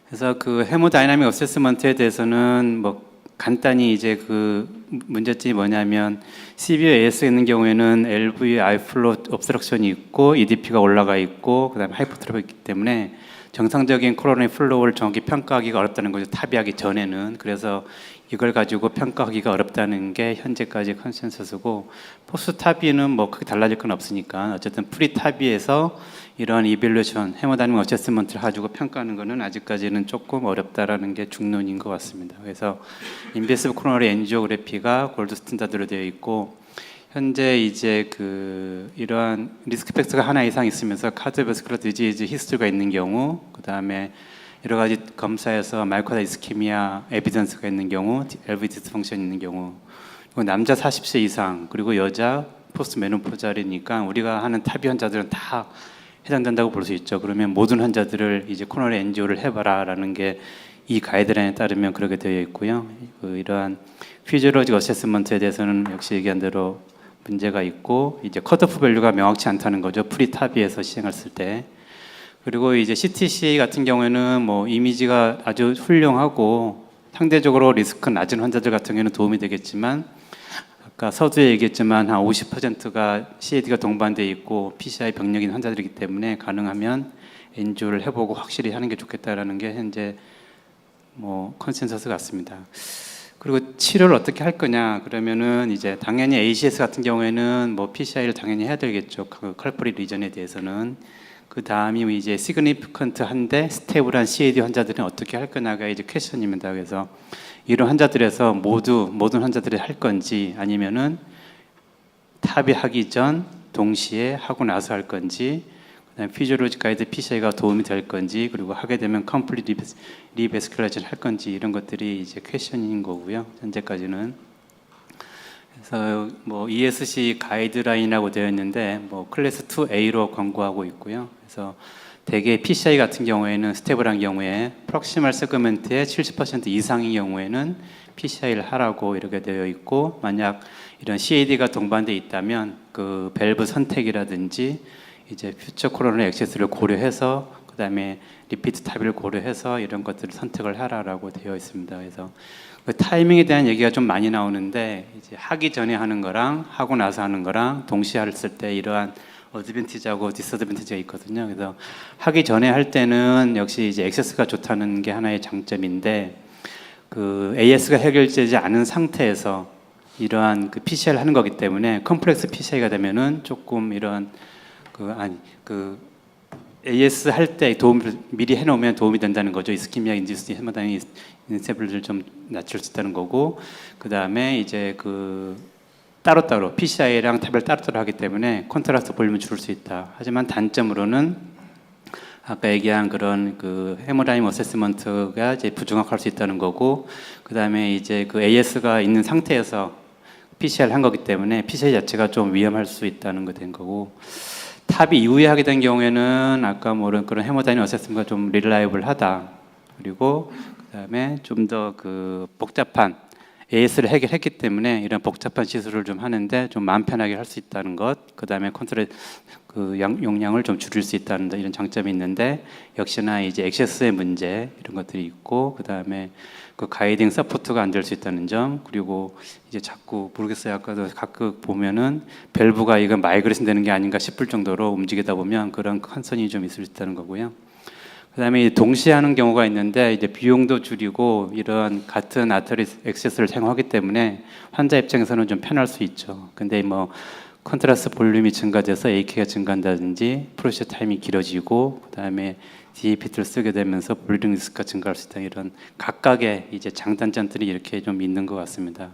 그래서 그 헤모다이나믹 어세스먼트에 대해서는 뭐 간단히 이제 그 문제점이 뭐냐면, 시비어 AS가 있는 경우에는 LV 아이플로 옵스트럭션이 있고 EDP가 올라가 있고 그다음에 하이퍼트로피가 있기 때문에 정상적인 코로너리 플로우를 정확히 평가하기가 어렵다는 거죠. 탑이하기 전에는. 그래서 이걸 가지고 평가하기가 어렵다는 게 현재까지 컨센서스고, 포스트 타비는 뭐 크게 달라질 건 없으니까 어쨌든 프리 타비에서 이러한 이밸류에이션, 헤모다이나믹 어세스먼트를 가지고 평가하는 거는 아직까지는 조금 어렵다라는 게 중론인 것 같습니다. 그래서 인베시브 코로너리 엔지오그래피가 골드 스탠다드로 되어 있고, 현재 이제 그 이러한 리스크 팩터가 하나 이상 있으면서 카디오바스큘러 디지즈 히스토리가 있는 경우, 그다음에 여러 가지 검사에서 마이오카르디얼 이스케미아 에비던스가 있는 경우, LV 디스펑션이 있는 경우, 그리고 남자 40세 이상, 그리고 여자 포스트 메노포자리니까 우리가 하는 타비 환자들은 다 해당된다고 볼 수 있죠. 그러면 모든 환자들을 이제 코로너리 엔지오를 해봐라라는 게 이 가이드라인에 따르면 그렇게 되어 있고요. 이러한 피지올로직 어세스먼트에 대해서는 역시 얘기한 대로 문제가 있고, 이제 컷오프 밸류가 명확치 않다는 거죠. 프리 타비에서 시행했을 때. 그리고 이제 CTC 같은 경우에는 뭐 이미지가 아주 훌륭하고 상대적으로 리스크 낮은 환자들 같은 경우에는 도움이 되겠지만, 아까 서두에 얘기했지만 한 50%가 CAD가 동반돼 있고 PCI 병력인 환자들이기 때문에 가능하면 엔지오를 해보고 확실히 하는 게 좋겠다라는 게 현재 뭐 컨센서스 같습니다. 그리고 치료를 어떻게 할 거냐 그러면은 이제 당연히 ACS 같은 경우에는 뭐 PCI를 당연히 해야 되겠죠. 그 컬프릿 리전에 대해서는. 그 다음이 이제 시그니피컨트한데 스테이블한 CAD 환자들은 어떻게 할 거냐가 이제 퀘션입니다. 그래서 이런 환자들에서 모든 환자들이 할 건지, 아니면은 탑이하기 전 동시에 하고 나서 할 건지, 그다음에 피지올로직 가이드 PCI가 도움이 될 건지, 그리고 하게 되면 컴플리트 리베스큘레이션 할 건지, 이런 것들이 이제 퀘션인 거고요. 현재까지는. 그래서 뭐 ESC 가이드라인이라고 되어 있는데 뭐 클래스 2A로 권고하고 있고요. 그래서 대개 PCI 같은 경우에는 스테이블한 경우에 프록시멀 세그먼트의 70% 이상인 경우에는 PCI를 하라고 이렇게 되어 있고, 만약 이런 CAD가 동반돼 있다면 그 밸브 선택이라든지 이제 퓨처 코로너리 액세스를 고려해서, 그다음에 리피트 탑을 고려해서 이런 것들을 선택을 하라라고 되어 있습니다. 그래서 그 타이밍에 대한 얘기가 좀 많이 나오는데, 이제 하기 전에 하는 거랑 하고 나서 하는 거랑 동시에 했을 때 이러한 어드밴티지하고 디스어드밴티지가 있거든요. 그래서 하기 전에 할 때는 역시 이제 액세스가 좋다는 게 하나의 장점인데 그 AS가 해결되지 않은 상태에서 이러한 그 PCI를 하는 거기 때문에 컴플렉스 PCI가 되면은 조금 이런 그 AS 할 때 도움을 미리 해놓으면 도움이 된다는 거죠. 이스키미아 인듀스 헤모다이나믹 인세블을 좀 낮출 수 있다는 거고, 그 다음에 이제 그 따로따로 PCI랑 탑을 따로따로 하기 때문에 콘트라스트 볼륨을 줄일 수 있다. 하지만 단점으로는 아까 얘기한 그런 그 헤모다이나믹 어세스먼트가 이제 부정확할 수 있다는 거고, 그 다음에 이제 그 AS가 있는 상태에서 PCI를 한 거기 때문에 PCI 자체가 좀 위험할 수 있다는 거 된 거고, 탑이 이후에 하게 된 경우에는 아까 모른 그런 헤모다이나믹 어세스먼트가 좀 릴라이블하다. 그리고 그다음에 좀 더 그 복잡한 AS를 해결했기 때문에 이런 복잡한 시술을 좀 하는데 좀 마음 편하게 할 수 있다는 것, 그다음에 컨트롤 그 용량을 좀 줄일 수 있다는 이런 장점이 있는데, 역시나 이제 액세스의 문제 이런 것들이 있고, 그다음에 그 가이딩 서포트가 안 될 수 있다는 점, 그리고 이제 자꾸 모르겠어요. 아까도 가끔 보면은 밸브가 이건 마이그레이션 되는 게 아닌가 싶을 정도로 움직이다 보면 그런 컨선이 좀 있을 수 있다는 거고요. 그다음에 동시에 하는 경우가 있는데 이제 비용도 줄이고 이런 같은 아터리 액세스를 사용하기 때문에 환자 입장에서는 좀 편할 수 있죠. 근데 뭐 컨트라스트 볼륨이 증가돼서 AK가 증가한다든지 프로세스 타임이 길어지고, 그다음에 DAPT를 쓰게 되면서 블리딩 리스크가 증가할 수 있다, 이런 각각의 이제 장단점들이 이렇게 좀 있는 것 같습니다.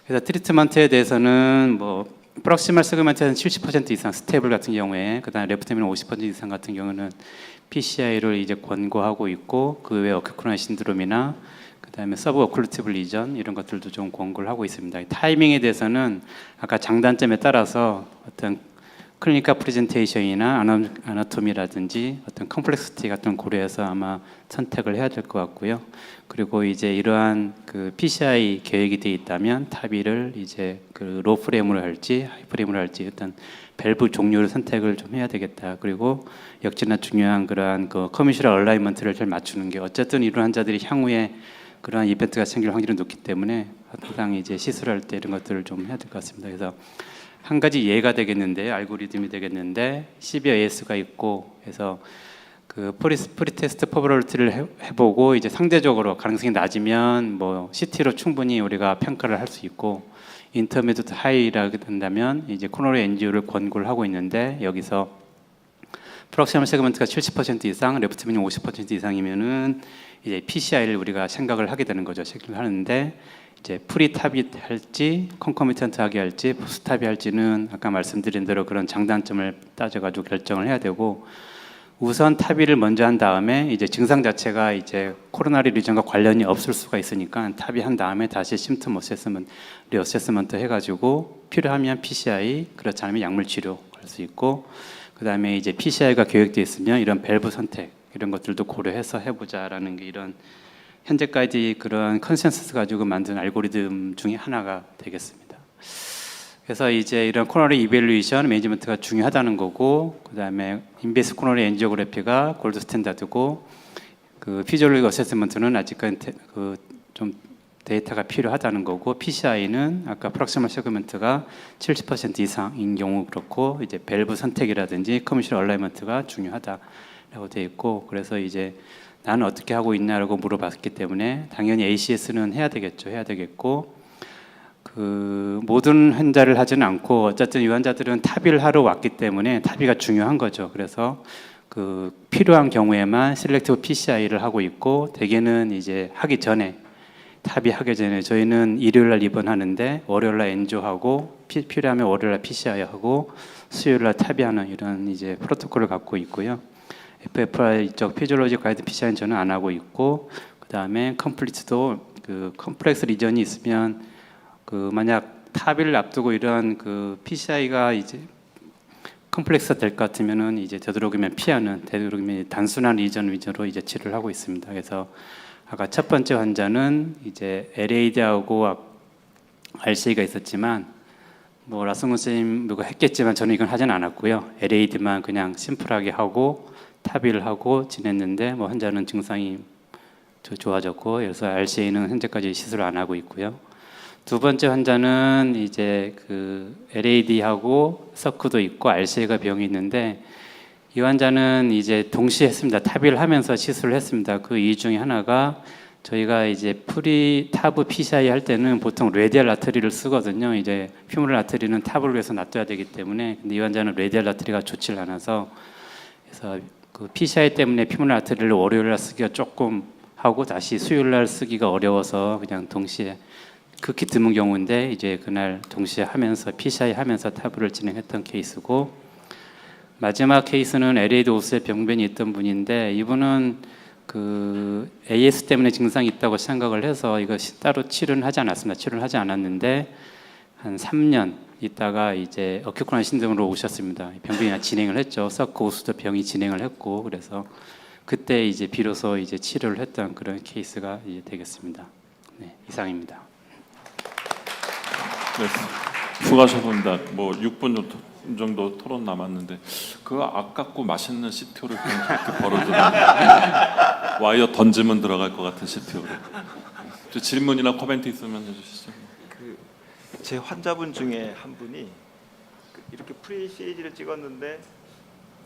그래서 트리트먼트에 대해서는 뭐 프록시멀 세그먼트는 70% 이상, 스테이블 같은 경우에, 그다음에 레프트미는 50% 이상 같은 경우는 PCI를 이제 권고하고 있고, 그 외에 어큐크로나 신드롬이나 그다음에 서브 오클루티브 리전 이런 것들도 좀 권고를 하고 있습니다. 타이밍에 대해서는 아까 장단점에 따라서 어떤 클리니컬 프레젠테이션이나 아나토미라든지 어떤 컴플렉시티 같은 고려해서 아마 선택을 해야 될 것 같고요. 그리고 이제 이러한 그 PCI 계획이 돼 있다면 탑이를 이제 그 로 프레임으로 할지 하이 프레임으로 할지 어떤 밸브 종류를 선택을 좀 해야 되겠다. 그리고 역시나 중요한 그러한 그 커미셔널 얼라이먼트를 잘 맞추는 게, 어쨌든 이런 환자들이 향후에 그러한 이벤트가 생길 확률이 높기 때문에 항상 이제 시술할 때 이런 것들을 좀 해야 될 것 같습니다. 그래서 한 가지 예가 되겠는데, 알고리즘이 되겠는데, CBAS가 있고 해서 그 프리테스트 퍼블리티를 해보고 이제 상대적으로 가능성이 낮으면 뭐 CT로 충분히 우리가 평가를 할 수 있고, 인터미디어트 하이라고 된다면 이제 코로너리 엔지오를 권고를 하고 있는데, 여기서 프록시멀 세그먼트가 70% 이상, 레프트미는 50% 이상이면은 이제 PCI를 우리가 생각을 하게 되는 거죠. 생각을 하는데, 이제 프리탑이 할지 컨커미턴트하게 할지 포스탑이 할지는 아까 말씀드린 대로 그런 장단점을 따져가지고 결정을 해야 되고, 우선 탑이를 먼저 한 다음에 이제 증상 자체가 이제 코로나리 리전과 관련이 없을 수가 있으니까 탑이 한 다음에 다시 심텀 어세스먼트, 리어세스먼트 해가지고 필요하면 PCI, 그렇지 않으면 약물 치료 할 수 있고, 그 다음에 이제 PCI가 계획되어 있으면 이런 밸브 선택 이런 것들도 고려해서 해보자라는 게 이런 현재까지 그런 컨센서스 가지고 만든 알고리즘 중에 하나가 되겠습니다. 그래서 이제 이런 코로너리 이밸루에이션 매니지먼트가 중요하다는 거고, 그다음에 인베이스 코로너리 엔지오그래피가 골드 스탠다드고, 그 피지올로직 어세스먼트는 아직까지 그 좀 데이터가 필요하다는 거고, PCI는 아까 프록시멀 세그먼트가 70% 이상인 경우 그렇고, 이제 밸브 선택이라든지 커미셔널 얼라이먼트가 중요하다라고 되어 있고, 그래서 이제 나는 어떻게 하고 있냐라고 물어봤기 때문에 당연히 ACS는 해야 되겠죠. 해야 되겠고, 그 모든 환자를 하지는 않고 어쨌든 이 환자들은 탑의를 하러 왔기 때문에 탑의가 중요한 거죠. 그래서 그 필요한 경우에만 셀렉티브 PCI를 하고 있고, 대개는 이제 하기 전에 탑의 하기 전에 저희는 일요일 날 입원하는데 월요일 날 엔조하고 필요하면 월요일 날 PCI 하고 수요일 날 탑의하는 이런 이제 프로토콜을 갖고 있고요. FFR 이쪽 피지올로직 가이드 PCI는 저는 안 하고 있고, 그다음에 컴플리트도 그 컴플렉스 리전이 있으면 그 만약 탑의를 앞두고 이런 그 PCI가 이제 컴플렉스가 될 것 같으면은 이제 되도록이면 피하는, 되도록이면 단순한 리전 위주로 이제 치료를 하고 있습니다. 그래서 아까 첫 번째 환자는 이제 LAD하고 RCA가 있었지만 뭐 라승훈 선생님 누가 했겠지만 저는 이건 하진 않았고요. LAD만 그냥 심플하게 하고 탑의를 하고 지냈는데 뭐 환자는 증상이 좋아졌고, 그래서 RCA는 현재까지 시술을 안 하고 있고요. 두 번째 환자는 이제 그 LAD하고 서크도 있고 RCA가 병이 있는데 이 환자는 이제 동시에 했습니다. 탑의를 하면서 시술을 했습니다. 그 이유 중에 하나가 저희가 이제 타브 PCI 할 때는 보통 레디얼 아트리를 쓰거든요. 이제 피모럴 아트리는 탑을 위해서 놔둬야 되기 때문에 근데 이 환자는 레디얼 아트리가 좋지 않아서 그래서 그 PCI 때문에 피모럴 아트리를 월요일 날 쓰기가 조금 하고 다시 수요일 날 쓰기가 어려워서 그냥 동시에 극히 드문 경우인데 이제 그날 동시에 하면서 PCI 하면서 타브를 진행했던 케이스고 마지막 케이스는 LAD 오스에 병변이 있던 분인데 이분은 그 AS 때문에 증상이 있다고 생각을 해서 이거 따로 치료는 하지 않았습니다. 치료를 하지 않았는데 한 3년 있다가 이제 어큐 코로나 신드롬으로 오셨습니다. 병변이 진행을 했죠. 서크 오스도 병이 진행을 했고 그래서 그때 이제 비로소 이제 치료를 했던 그런 케이스가 이제 되겠습니다. 네, 이상입니다.
네, 수고하셨습니다. 뭐 6분 정도 토론 남았는데 그거 아깝고 맛있는 CTO를 그냥 그렇게 벌어두나 와이어 던지면 들어갈 것 같은 CTO를. 질문이나 코멘트 있으면 해주시죠.
제 환자분 중에 한 분이 이렇게 프리 CAG를 찍었는데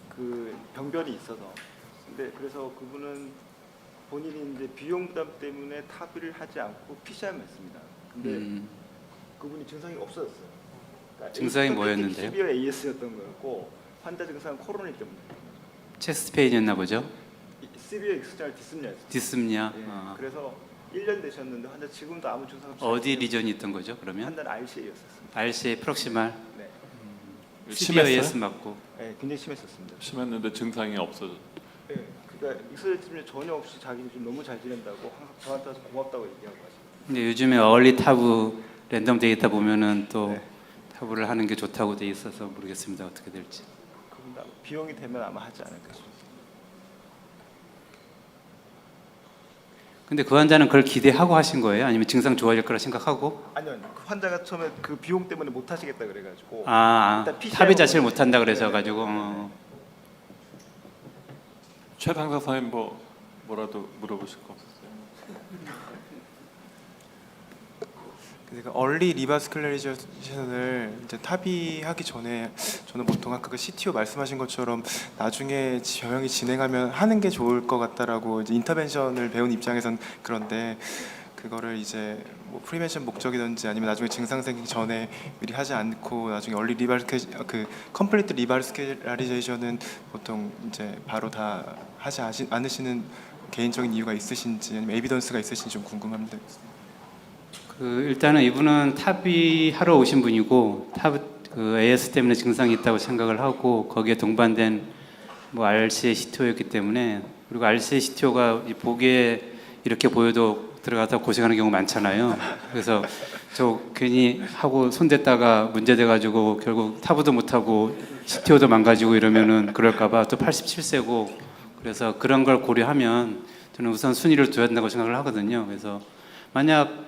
그 병변이 있어서 근데 그래서 그분은 본인이 이제 비용 부담 때문에 탑의를 하지 않고 PCI만 했습니다. 근데 그분이 증상이 없어졌어요. 그러니까
증상이 뭐였는데요?
시비어 AS였던 거였고 환자 증상은 코로나 때문에.
체스트 페인이었나 보죠?
시비어 익스트럴 디스미아였어요.
디스미아.
예, 그래서 1년 되셨는데 환자 지금도 아무 증상 없이
어디 리전이 있던 거죠? 그러면
환자는 RCA였었습니다.
RCA 프록시말.
네.
CBOS 맞고.
네, 굉장히 심했었습니다.
심했는데 증상이 없어져.
네, 그러니까 익스트럴 전혀 없이 자기는 좀 너무 잘 지낸다고 항상 저한테 와서 고맙다고 얘기하고 하시고.
근데 요즘에 얼리 타브 랜덤 데이터 보면은 또
네.
타브를 하는 게 좋다고 돼 있어서 모르겠습니다. 어떻게 될지.
그럼 비용이 되면 아마 하지 않을까 싶습니다.
근데 그 환자는 그걸 기대하고 하신 거예요? 아니면 증상 좋아질 거라 생각하고?
아니요, 그 환자가 처음에 그 비용 때문에 못 하시겠다 그래가지고 일단 PCR
탑의 자체를
로
못 한다 그래서 가지고.
최 당사사님 뭐라도 물어보실 거 없었어요?
그러니까 얼리 리바스큘라리제이션을 이제 탑의하기 전에 저는 보통 아까 그 CTO 말씀하신 것처럼 나중에 병형이 진행하면 하는 게 좋을 것 같다라고 이제 인터벤션을 배운 입장에선 그런데 그거를 이제 뭐 프리벤션 목적이든지 아니면 나중에 증상 생기기 전에 미리 하지 않고 나중에 얼리 그 컴플리트 리바스큘라리제이션은 보통 이제 바로 다 하지 않으시는 개인적인 이유가 있으신지 아니면 에비던스가 있으신지 좀 궁금합니다.
일단은 이분은 탑이 하러 오신 분이고 그 AS 때문에 증상이 있다고 생각을 하고 거기에 동반된 뭐 RCA CTO였기 때문에 그리고 RCA CTO가 보기에 이렇게 보여도 들어가서 고생하는 경우 많잖아요. 그래서 저 괜히 하고 손댔다가 문제돼 가지고 결국 타브도 못 하고 CTO도 망가지고 이러면은 그럴까봐 또 87세고 그래서 그런 걸 고려하면 저는 우선 순위를 둬야 된다고 생각을 하거든요. 그래서 만약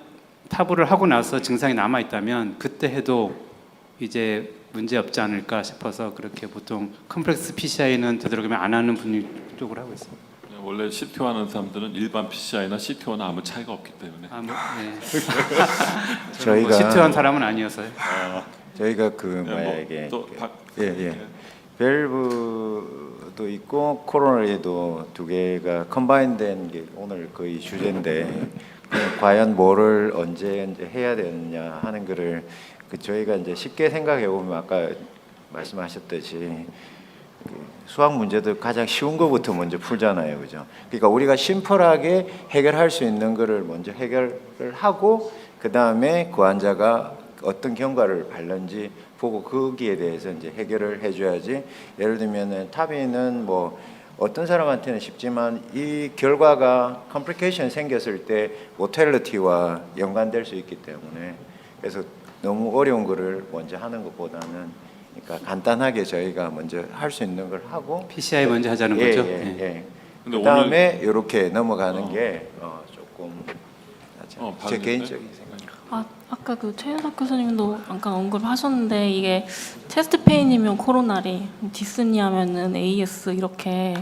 타브를 하고 나서 증상이 남아 있다면 그때 해도 이제 문제 없지 않을까 싶어서 그렇게 보통 컴플렉스 PCI는 되도록이면 안 하는 분위 쪽으로 하고 있습니다.
원래 CTO 하는 사람들은 일반 PCI나 CTO나 아무 차이가 없기 때문에.
네.
저희가
CTO 한 사람은 아니어서요.
저희가 그
네,
뭐에게 밸브도 있고 코로나리도 두 개가 컴바인된 게 오늘 거의 주제인데 과연 뭐를 언제 해야 되느냐 하는 거를 저희가 이제 쉽게 생각해 보면 아까 말씀하셨듯이 수학 문제도 가장 쉬운 것부터 먼저 풀잖아요, 그죠? 그러니까 우리가 심플하게 해결할 수 있는 거를 먼저 해결을 하고 그 다음에 그 환자가 어떤 경과를 밟는지 보고 거기에 대해서 이제 해결을 해줘야지. 예를 들면은 탑의는 뭐 어떤 사람한테는 쉽지만 이 결과가 컴플리케이션 생겼을 때 모텔리티와 연관될 수 있기 때문에 그래서 너무 어려운 거를 먼저 하는 것보다는 그러니까 간단하게 저희가 먼저 할 수 있는 걸 하고
PCI 먼저 하자는 거죠.
그 다음에 이렇게 넘어가는 게 조금 제 개인적인 생각.
아까 그 최윤석 교수님도 잠깐 언급하셨는데 이게 체스트 페인이면 코로나리, 디스니아면은 AS 이렇게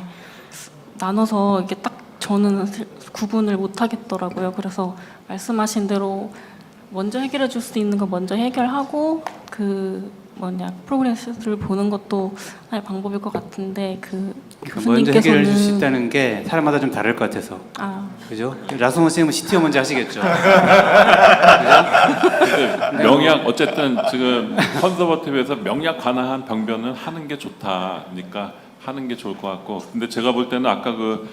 나눠서 이게 딱 저는 구분을 못 하겠더라고요. 그래서 말씀하신 대로 먼저 해결해 줄 수 있는 거 먼저 해결하고 그 프로그레스를 보는 것도 하나의 방법일 것 같은데 그
먼저 해결해 줄 수
교수님께서는
있다는 게 사람마다 좀 다를 것 같아서.
아,
그죠? 라스몬 쌤은 CTO 먼저 하시겠죠.
근데 명약 어쨌든 지금 컨서버티브에서 명약 관한 병변은 하는 게 좋다니까 하는 게 좋을 것 같고, 근데 제가 볼 때는 아까 그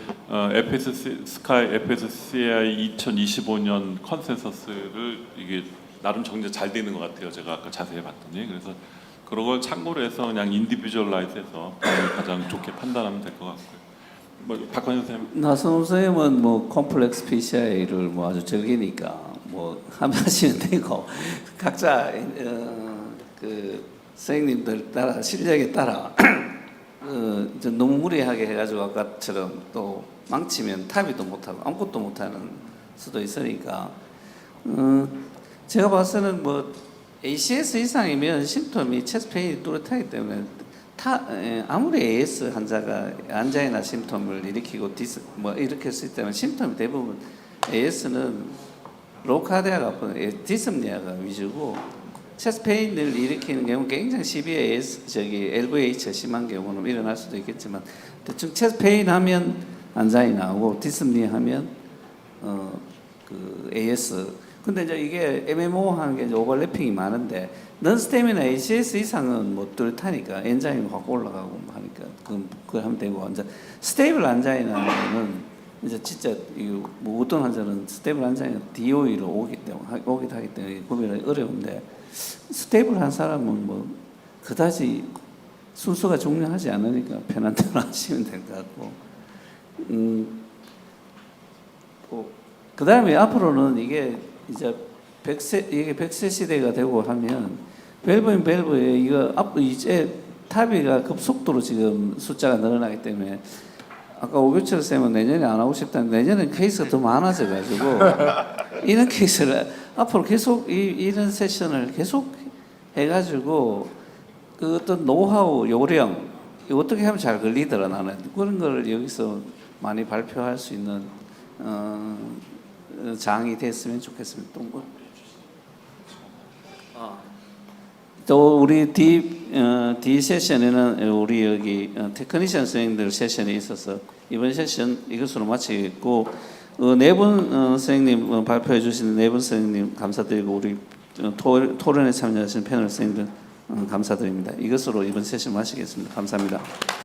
스카이 FSCI 2025년 컨센서스를 이게 나름 정리 잘 되는 것 같아요. 제가 아까 자세히 봤더니. 그래서 그런 걸 참고로 해서 그냥 인디비주얼라이즈해서 가장 좋게 판단하면 될 것 같고요. 뭐 박관현 선생님.
나선호 선생님은 뭐 컴플렉스 PCI를 뭐 아주 즐기니까 뭐 하시면 되고 각자 그 선생님들 따라 실력에 따라 너무 무리하게 해가지고 아까처럼 또 망치면 탑이도 못하고 아무것도 못하는 수도 있으니까 제가 봤을 때는 뭐 ACS 이상이면 심텀이 체스트 페인이 뚜렷하기 때문에 아무리 AS 환자가 안자이나 심텀을 일으키고 일으켰을 때는 심텀이 대부분 AS는 로카디아가 아픈 디스프니아가 위주고 체스트 페인을 일으키는 경우 굉장히 시비에 LVH가 심한 경우는 일어날 수도 있겠지만 대충 체스트 페인 하면 안자이나 하고 디스프니아 하면 그 AS. 근데 이제 이게 MMO-하는 게 이제 오버래핑이 많은데 넌스테미나 ACS 이상은 뭐 뚜렷하니까 엔자임이 확 올라가고 하니까 그거 하면 되고 이제 스테이블 안자이나는 이제 진짜 뭐 어떤 환자는 스테이블 안자이나 DOE로 오기도 하기 때문에 구별이 어려운데 스테이블한 사람은 뭐 그다지 순서가 중요하지 않으니까 편한 대로 하시면 될 것 같고 그 다음에 앞으로는 이게 이제 100세 시대가 되고 하면 밸브에 이제 탑이가 급속도로 지금 숫자가 늘어나기 때문에 아까 오교철 쌤은 내년에 안 하고 싶다는데 내년엔 케이스가 더 많아져 가지고 이런 케이스를 앞으로 계속 이런 세션을 계속 해가지고 그 어떤 노하우 요령 어떻게 하면 잘 걸리더라 나는 그런 걸 여기서 많이 발표할 수 있는 장이 됐으면 좋겠습니다. 또 우리 D 세션에는 우리 여기 테크니션 선생님들 세션이 있어서 이번 세션 이것으로 마치겠고 네 분 선생님 발표해 주시는 네 분 선생님 감사드리고 우리 토론에 참여하신 패널 선생님들 감사드립니다. 이것으로 이번 세션 마치겠습니다. 감사합니다.